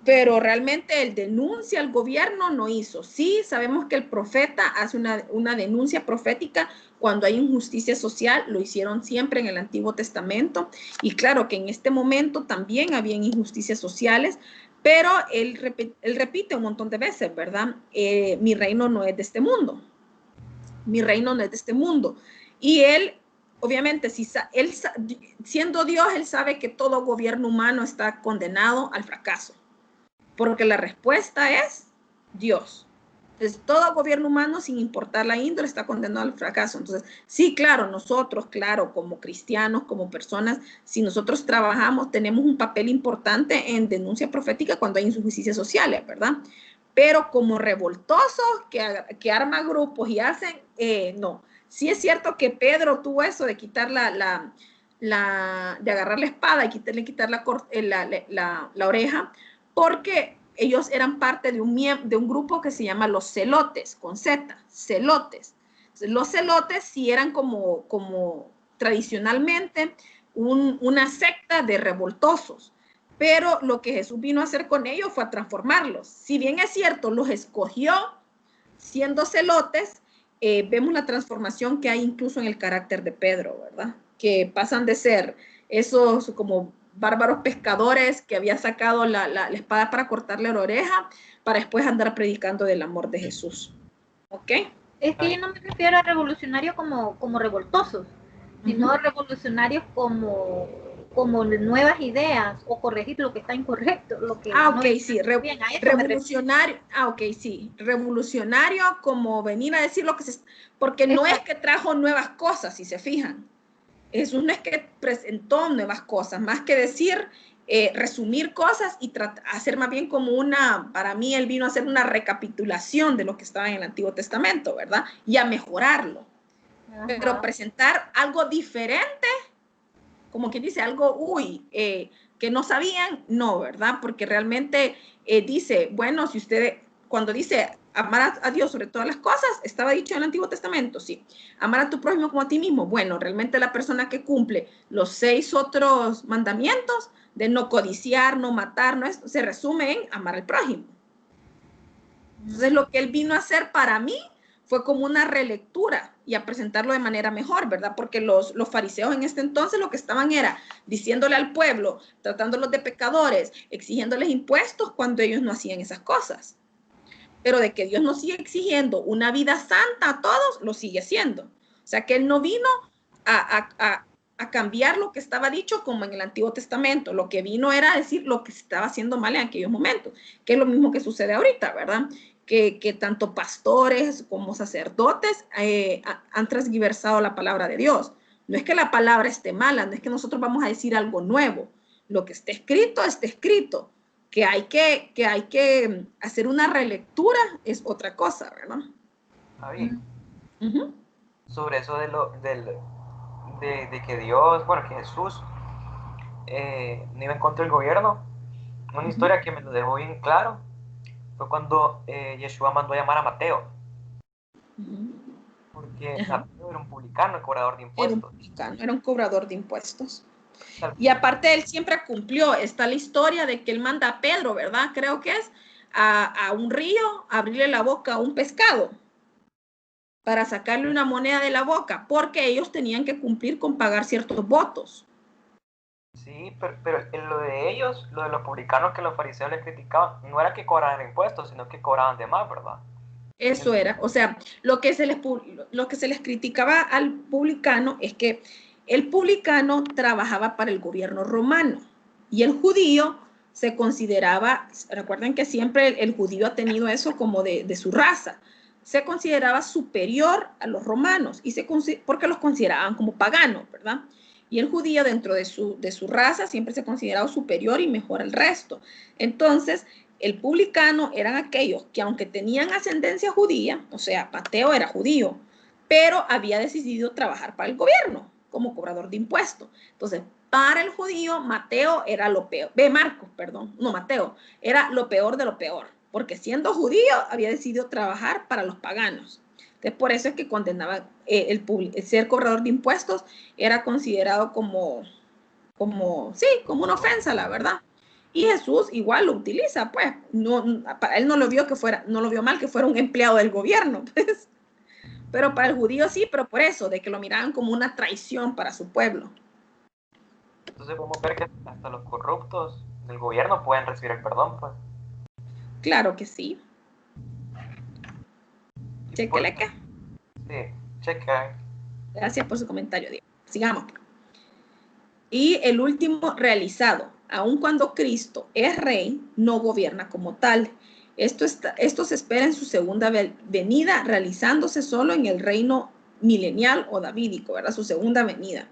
A: Pero realmente él denuncia al gobierno no hizo. Sí, sabemos que el profeta hace una denuncia profética cuando hay injusticia social, lo hicieron siempre en el Antiguo Testamento, y claro que en este momento también había injusticias sociales, pero él repite un montón de veces, ¿verdad? Mi reino no es de este mundo. Mi reino no es de este mundo. Y él, obviamente, él, siendo Dios, él sabe que todo gobierno humano está condenado al fracaso, porque la respuesta es Dios. Entonces, todo gobierno humano, sin importar la índole, está condenado al fracaso. Entonces, sí, claro, nosotros, claro, como cristianos, como personas, si nosotros trabajamos, tenemos un papel importante en denuncia profética cuando hay injusticias sociales, ¿verdad? Pero como revoltosos que arman grupos y hacen, no. Sí es cierto que Pedro tuvo eso de quitar de agarrar la espada y quitar la oreja, porque ellos eran parte de un grupo que se llama los celotes, con Z, celotes. Los celotes sí eran como tradicionalmente una secta de revoltosos, pero lo que Jesús vino a hacer con ellos fue a transformarlos. Si bien es cierto, los escogió siendo celotes, vemos la transformación que hay incluso en el carácter de Pedro, ¿verdad? Que pasan de ser esos como bárbaros pescadores que había sacado la espada para cortarle la oreja, para después andar predicando del amor de Jesús. ¿Ok?
D: Es que yo no me refiero a revolucionarios como revoltosos, sino revolucionarios como nuevas ideas o corregir lo que está incorrecto. Lo que
A: ok,
D: no
A: sí. Revolucionario. Ok, sí. Revolucionario como venir a decir lo que se... Porque no es que trajo nuevas cosas, si se fijan. Jesús no es que presentó nuevas cosas, más que decir, resumir cosas y hacer más bien como para mí él vino a hacer una recapitulación de lo que estaba en el Antiguo Testamento, ¿verdad? Y a mejorarlo. Ajá. Pero presentar algo diferente, como quien dice, algo, que no sabían, no, ¿verdad? Porque realmente dice, bueno, si ustedes, cuando dice amar a Dios sobre todas las cosas, estaba dicho en el Antiguo Testamento, sí. Amar a tu prójimo como a ti mismo. Bueno, realmente la persona que cumple los 6 otros mandamientos de no codiciar, no matar, se resume en amar al prójimo. Entonces, lo que él vino a hacer para mí fue como una relectura y a presentarlo de manera mejor, ¿verdad? Porque los fariseos en este entonces lo que estaban era diciéndole al pueblo, tratándolos de pecadores, exigiéndoles impuestos cuando ellos no hacían esas cosas. Pero de que Dios nos sigue exigiendo una vida santa a todos, lo sigue haciendo. O sea, que él no vino a cambiar lo que estaba dicho como en el Antiguo Testamento. Lo que vino era a decir lo que se estaba haciendo mal en aquellos momentos, que es lo mismo que sucede ahorita, ¿verdad? Que tanto pastores como sacerdotes han transgiversado la palabra de Dios. No es que la palabra esté mala, no es que nosotros vamos a decir algo nuevo. Lo que está escrito, está escrito. Que hay que hacer una relectura es otra cosa, ¿verdad?
E: Javi, sobre eso de que Dios, bueno, que Jesús no iba en contra del gobierno, una historia que me lo dejó bien claro fue cuando Yeshua mandó a llamar a Mateo. Porque Mateo era un publicano, cobrador de impuestos.
A: Era un cobrador de impuestos. Y aparte él siempre cumplió. Está la historia de que él manda a Pedro, ¿verdad? Creo que es a un río, a abrirle la boca a un pescado para sacarle una moneda de la boca, porque ellos tenían que cumplir con pagar ciertos votos.
E: Sí, pero en lo de ellos, lo de los publicanos que los fariseos les criticaban, no era que cobraran impuestos, sino que cobraban de más, ¿verdad?
A: Eso era, o sea, lo que se les criticaba al publicano es que el publicano trabajaba para el gobierno romano y el judío se consideraba, recuerden que siempre el judío ha tenido eso como de su raza, se consideraba superior a los romanos porque los consideraban como paganos, ¿verdad? Y el judío dentro de su raza siempre se ha considerado superior y mejor al resto. Entonces, el publicano eran aquellos que aunque tenían ascendencia judía, o sea, Mateo era judío, pero había decidido trabajar para el gobierno como cobrador de impuestos. Entonces, para el judío, Mateo era lo peor. Mateo era lo peor de lo peor, porque siendo judío había decidido trabajar para los paganos. Entonces, por eso es que condenaba el ser cobrador de impuestos era considerado como una ofensa, la verdad. Y Jesús igual lo utiliza, pues, para él no lo vio mal que fuera un empleado del gobierno, pues. Pero para el judío sí, pero por eso, de que lo miraban como una traición para su pueblo.
E: Entonces podemos ver que hasta los corruptos del gobierno pueden recibir el perdón, pues.
A: Claro que sí. Chequele acá.
E: Sí, cheque.
A: Gracias por su comentario, Diego. Sigamos. Y el último, realizado. Aun cuando Cristo es rey, no gobierna como tal. Esto se espera en su segunda venida, realizándose solo en el reino milenial o davídico, ¿verdad? Su segunda venida.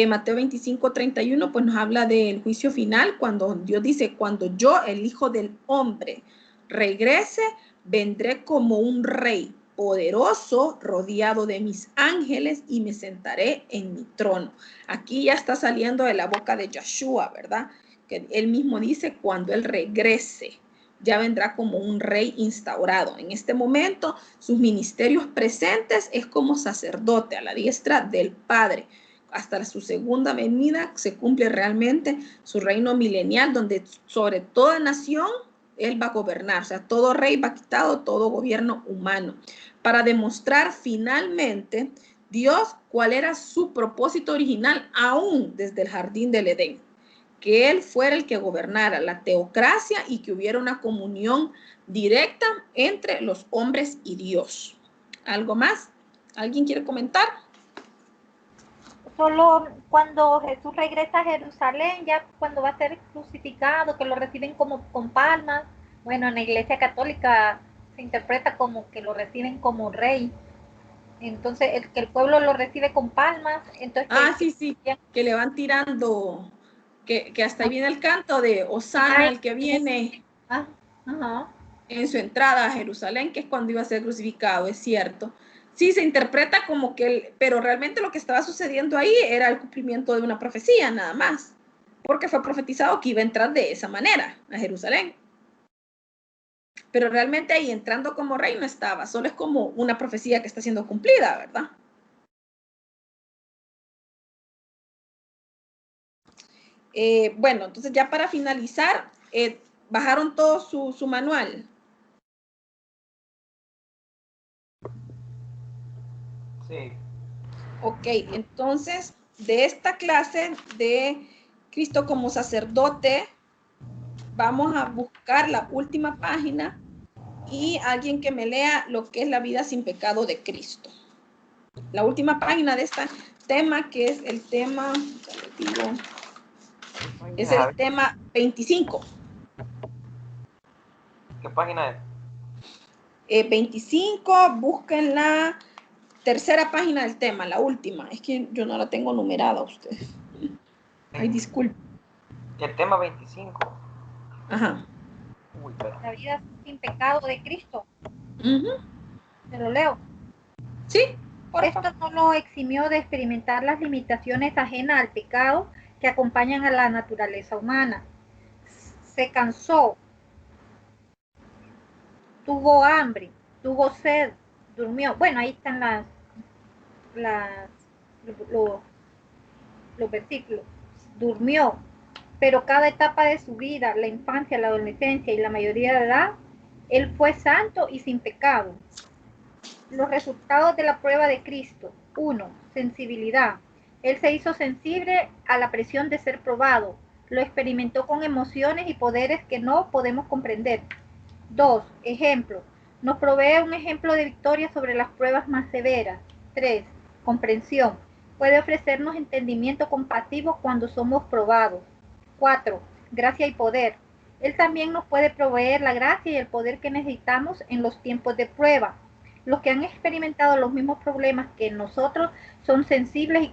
A: Mateo 25:31 pues nos habla del juicio final, cuando Dios dice, cuando yo, el Hijo del Hombre, regrese, vendré como un rey poderoso, rodeado de mis ángeles, y me sentaré en mi trono. Aquí ya está saliendo de la boca de Yeshua, ¿verdad? Que él mismo dice, cuando él regrese, ya vendrá como un rey instaurado. En este momento, sus ministerios presentes es como sacerdote a la diestra del Padre. Hasta su segunda venida se cumple realmente su reino milenial, donde sobre toda nación él va a gobernar. O sea, todo rey va quitado, todo gobierno humano, para demostrar finalmente Dios cuál era su propósito original, aún desde el jardín del Edén, que él fuera el que gobernara la teocracia y que hubiera una comunión directa entre los hombres y Dios. ¿Algo más? ¿Alguien quiere comentar?
D: Solo cuando Jesús regresa a Jerusalén, ya cuando va a ser crucificado, que lo reciben como con palmas. Bueno, en la Iglesia Católica se interpreta como que lo reciben como rey. Entonces, que el pueblo lo recibe con palmas. Entonces,
A: sí, que le van tirando, que hasta ahí viene el canto de Hosana, el que viene en su entrada a Jerusalén, que es cuando iba a ser crucificado, es cierto. Sí, se interpreta como que, pero realmente lo que estaba sucediendo ahí era el cumplimiento de una profecía, nada más, porque fue profetizado que iba a entrar de esa manera a Jerusalén. Pero realmente ahí entrando como rey no estaba, solo es como una profecía que está siendo cumplida, ¿verdad? Bueno, entonces ya para finalizar, bajaron todo su manual.
E: Sí.
A: Ok, entonces de esta clase de Cristo como sacerdote, vamos a buscar la última página y alguien que me lea lo que es la vida sin pecado de Cristo. La última página de este tema, que es el tema, es el tema 25.
E: ¿Qué página es?
A: 25, busquen la tercera página del tema, la última. Es que yo no la tengo numerada a ustedes. Ay, disculpe.
E: El tema 25.
A: Ajá.
E: Uy, pero...
D: La vida sin pecado de Cristo. Te lo leo.
A: Sí.
D: Esto no lo eximió de experimentar las limitaciones ajenas al pecado que acompañan a la naturaleza humana. Se cansó, tuvo hambre, tuvo sed, durmió. Bueno, ahí están los versículos. Durmió, pero cada etapa de su vida, la infancia, la adolescencia y la mayoría de edad, él fue santo y sin pecado. Los resultados de la prueba de Cristo. 1. Sensibilidad. Él se hizo sensible a la presión de ser probado. Lo experimentó con emociones y poderes que no podemos comprender. 2. Ejemplo. Nos provee un ejemplo de victoria sobre las pruebas más severas. 3. Comprensión. Puede ofrecernos entendimiento compasivo cuando somos probados. 4. Gracia y poder. Él también nos puede proveer la gracia y el poder que necesitamos en los tiempos de prueba. Los que han experimentado los mismos problemas que nosotros son sensibles y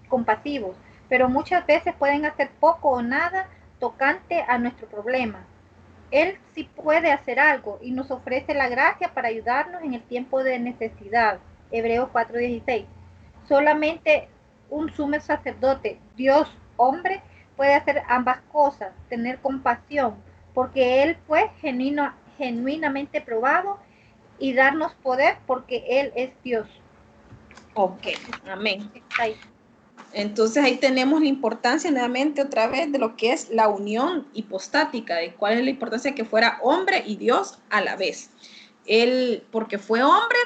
D: compasivos, pero muchas veces pueden hacer poco o nada tocante a nuestro problema. Él sí puede hacer algo y nos ofrece la gracia para ayudarnos en el tiempo de necesidad. Hebreos 4:16. Solamente un sumo sacerdote, Dios hombre, puede hacer ambas cosas, tener compasión, porque Él fue genuinamente probado, y darnos poder porque Él es Dios.
A: Ok, amén. Entonces ahí tenemos la importancia nuevamente otra vez de lo que es la unión hipostática, de cuál es la importancia de que fuera hombre y Dios a la vez. Él, porque fue hombre,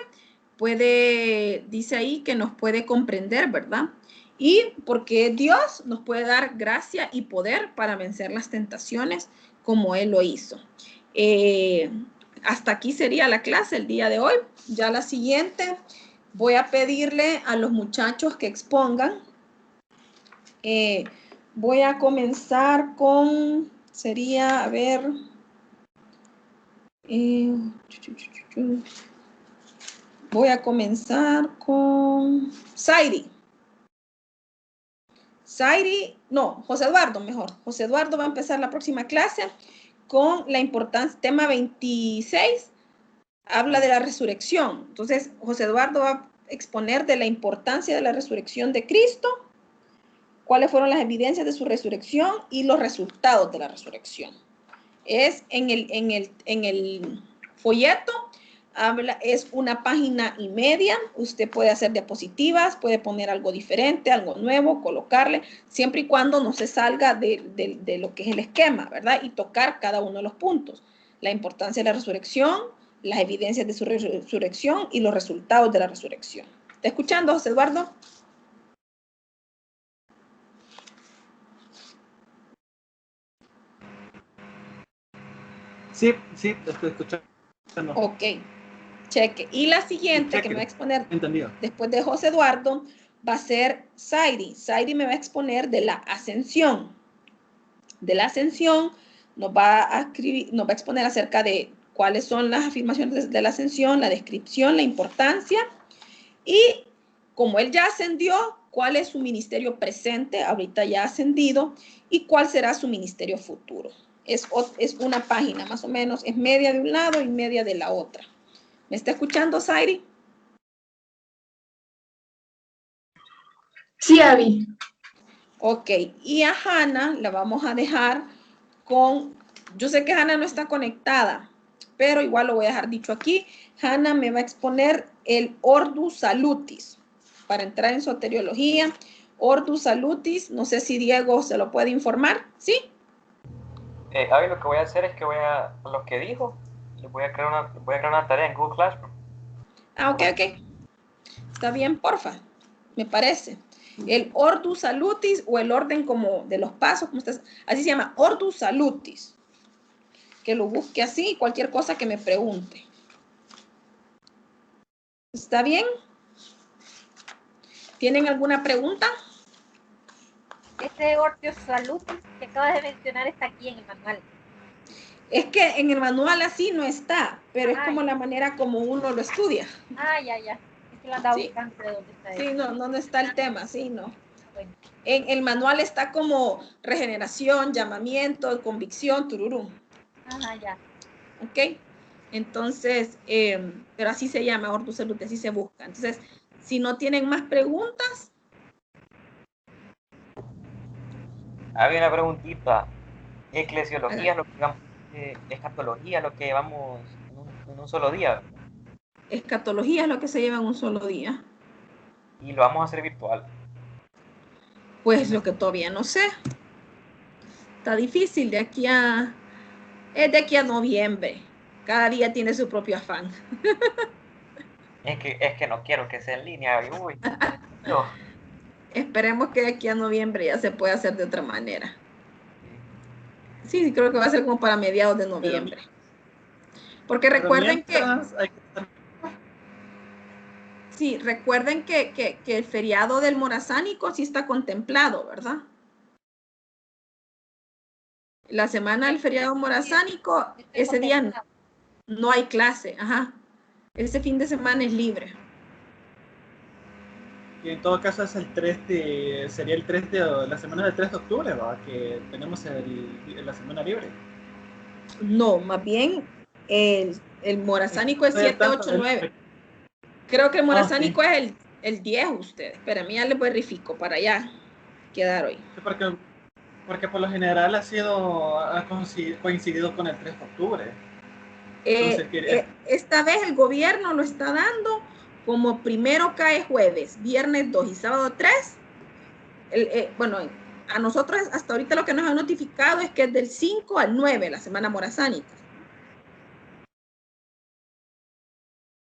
A: dice ahí que nos puede comprender, ¿verdad? Y porque Dios nos puede dar gracia y poder para vencer las tentaciones como Él lo hizo. Hasta aquí sería la clase el día de hoy. Ya la siguiente voy a pedirle a los muchachos que expongan. Voy a comenzar con, sería, a ver, Voy a comenzar con Zairi. Zairi, no, José Eduardo mejor. José Eduardo va a empezar la próxima clase con la importancia, tema 26, habla de la resurrección. Entonces, José Eduardo va a exponer de la importancia de la resurrección de Cristo, cuáles fueron las evidencias de su resurrección y los resultados de la resurrección. Es en el folleto, es 1,5 páginas. Usted puede hacer diapositivas, puede poner algo diferente, algo nuevo, colocarle, siempre y cuando no se salga de lo que es el esquema, ¿verdad? Y tocar cada uno de los puntos. La importancia de la resurrección, las evidencias de su resurrección y los resultados de la resurrección. ¿Está escuchando, José Eduardo?
G: Sí, estoy escuchando.
A: Ok, cheque. Y la siguiente cheque, que me va a exponer
G: entendido.
A: Después de José Eduardo va a ser Zairi. Zairi me va a exponer de la ascensión. De la ascensión nos va a exponer acerca de cuáles son las afirmaciones de la ascensión, la descripción, la importancia y como él ya ascendió, cuál es su ministerio presente, ahorita ya ascendido, y cuál será su ministerio futuro. Es 1 página más o menos, es media de un lado y media de la otra. ¿Me está escuchando, Zairi?
I: Sí, Abby.
A: Ok, y a Hannah la vamos a dejar con, yo sé que Hannah no está conectada, pero igual lo voy a dejar dicho aquí. Hannah me va a exponer el Ordo Salutis, para entrar en soteriología. Ordo Salutis, no sé si Diego se lo puede informar, ¿sí?
E: Abby, lo que voy a hacer es que lo que dijo, voy a crear una tarea en Google Classroom.
A: Ok. Está bien, porfa, me parece. El Ordo Salutis o el orden como de los pasos, así se llama, Ordo Salutis. Que lo busque así, cualquier cosa que me pregunte. ¿Está bien? ¿Tienen alguna pregunta?
D: Ese Ordo Salutis que acabas de mencionar está aquí en el manual.
A: Es que en el manual así no está, pero es como la manera como uno lo estudia.
D: Ya. Es que lo andaba buscando de dónde está.
A: Sí, no está el tema, sí, no. Bueno. En el manual está como regeneración, llamamiento, convicción, tururú.
D: Ya.
A: Ok, entonces, pero así se llama Ordo Salutis, así se busca. Entonces, si no tienen más preguntas.
E: Había una preguntita. Eclesiología es lo que llevamos, escatología es lo que llevamos en un solo día.
A: Escatología es lo que se lleva en un solo día.
E: Y lo vamos a hacer virtual.
A: Pues lo que todavía no sé. Está difícil es de aquí a noviembre. Cada día tiene su propio afán.
E: Es que no quiero que sea en línea. Uy, no.
A: Esperemos que de aquí a noviembre ya se pueda hacer de otra manera. Sí, creo que va a ser como para mediados de noviembre. Porque recuerden que... Sí, recuerden que el feriado del morazánico sí está contemplado, ¿verdad? La semana del feriado morazánico, ese día no hay clase, Ese fin de semana es libre.
G: Y en todo caso es sería el 3 de la semana del 3 de octubre, ¿va? Que tenemos la semana libre.
A: No, más bien el morazánico es 7, 8, 9. Creo que el morazánico es el 10 usted. Espera, ya le verifico para ya quedar hoy.
G: Sí, porque por lo general ha coincidido con el 3 de octubre. Entonces,
A: esta vez el gobierno lo está dando como primero cae jueves, viernes 2 y sábado 3. Bueno, a nosotros hasta ahorita lo que nos han notificado es que es del 5 al 9 la semana morazánica.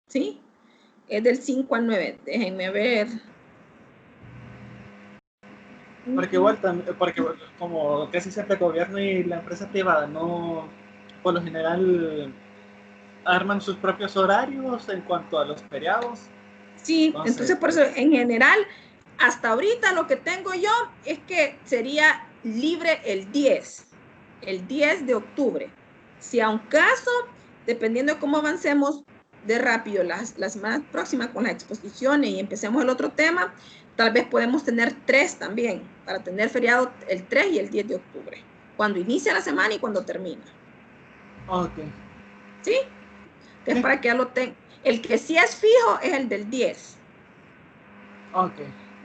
A: ¿Sí? Es del 5 al 9. Déjenme ver.
G: Porque igual, porque como casi siempre el gobierno y la empresa privada no, por lo general, arman sus propios horarios en cuanto a los feriados.
A: Sí, entonces por eso en general, hasta ahorita lo que tengo yo es que sería libre el 10 de octubre. Si a un caso dependiendo de cómo avancemos de rápido las semanas próximas con las exposiciones y empecemos el otro tema, tal vez podemos tener 3 también, para tener feriado el 3 y el 10 de octubre, cuando inicia la semana y cuando termina.
G: Ok.
A: ¿Sí? Entonces, para que ya lo tengan. El que sí es fijo es el del 10.
G: Ok.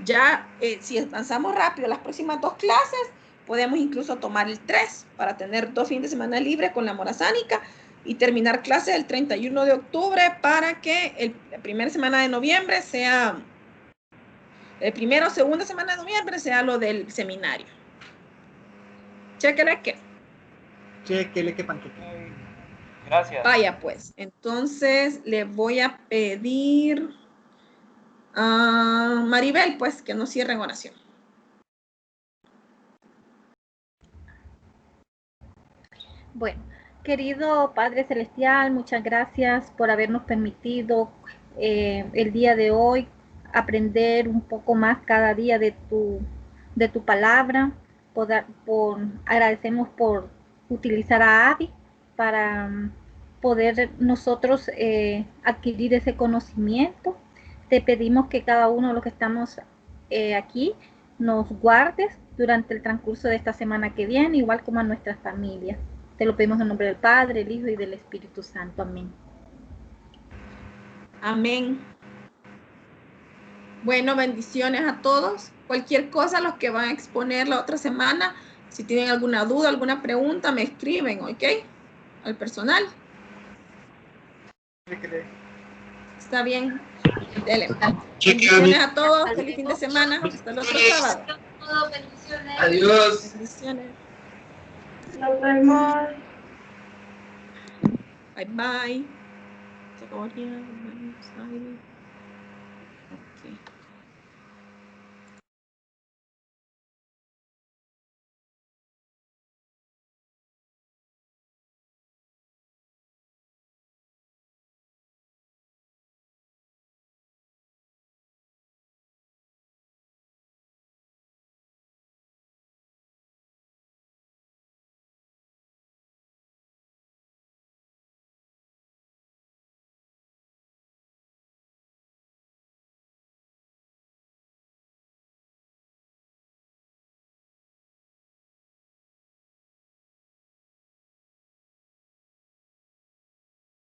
A: Ya, si avanzamos rápido las próximas 2 clases, podemos incluso tomar el 3 para tener 2 fines de semana libres con la morazánica y terminar clases el 31 de octubre para que la primera semana de noviembre sea, el primero o segunda semana de noviembre sea lo del seminario. Chéquele que.
G: Chequele que panqueque.
E: Gracias.
A: Vaya pues, entonces le voy a pedir a Maribel pues que nos cierre en oración.
D: Bueno, querido Padre Celestial, muchas gracias por habernos permitido el día de hoy aprender un poco más cada día de tu palabra. Agradecemos por utilizar a Abby para poder nosotros adquirir ese conocimiento. Te pedimos que cada uno de los que estamos aquí nos guardes durante el transcurso de esta semana que viene, igual como a nuestras familias. Te lo pedimos en nombre del Padre, el Hijo y del Espíritu Santo. Amén.
A: Amén. Bueno, bendiciones a todos. Cualquier cosa, los que van a exponer la otra semana, si tienen alguna duda, alguna pregunta, me escriben, ¿ok? Al personal. Está bien. Dele. Bendiciones a todos. Feliz fin de semana. Hasta el otro sábado.
F: Bendiciones.
C: Adiós.
A: Bendiciones.
H: Nos vemos.
A: Bye bye. Gloria, okay.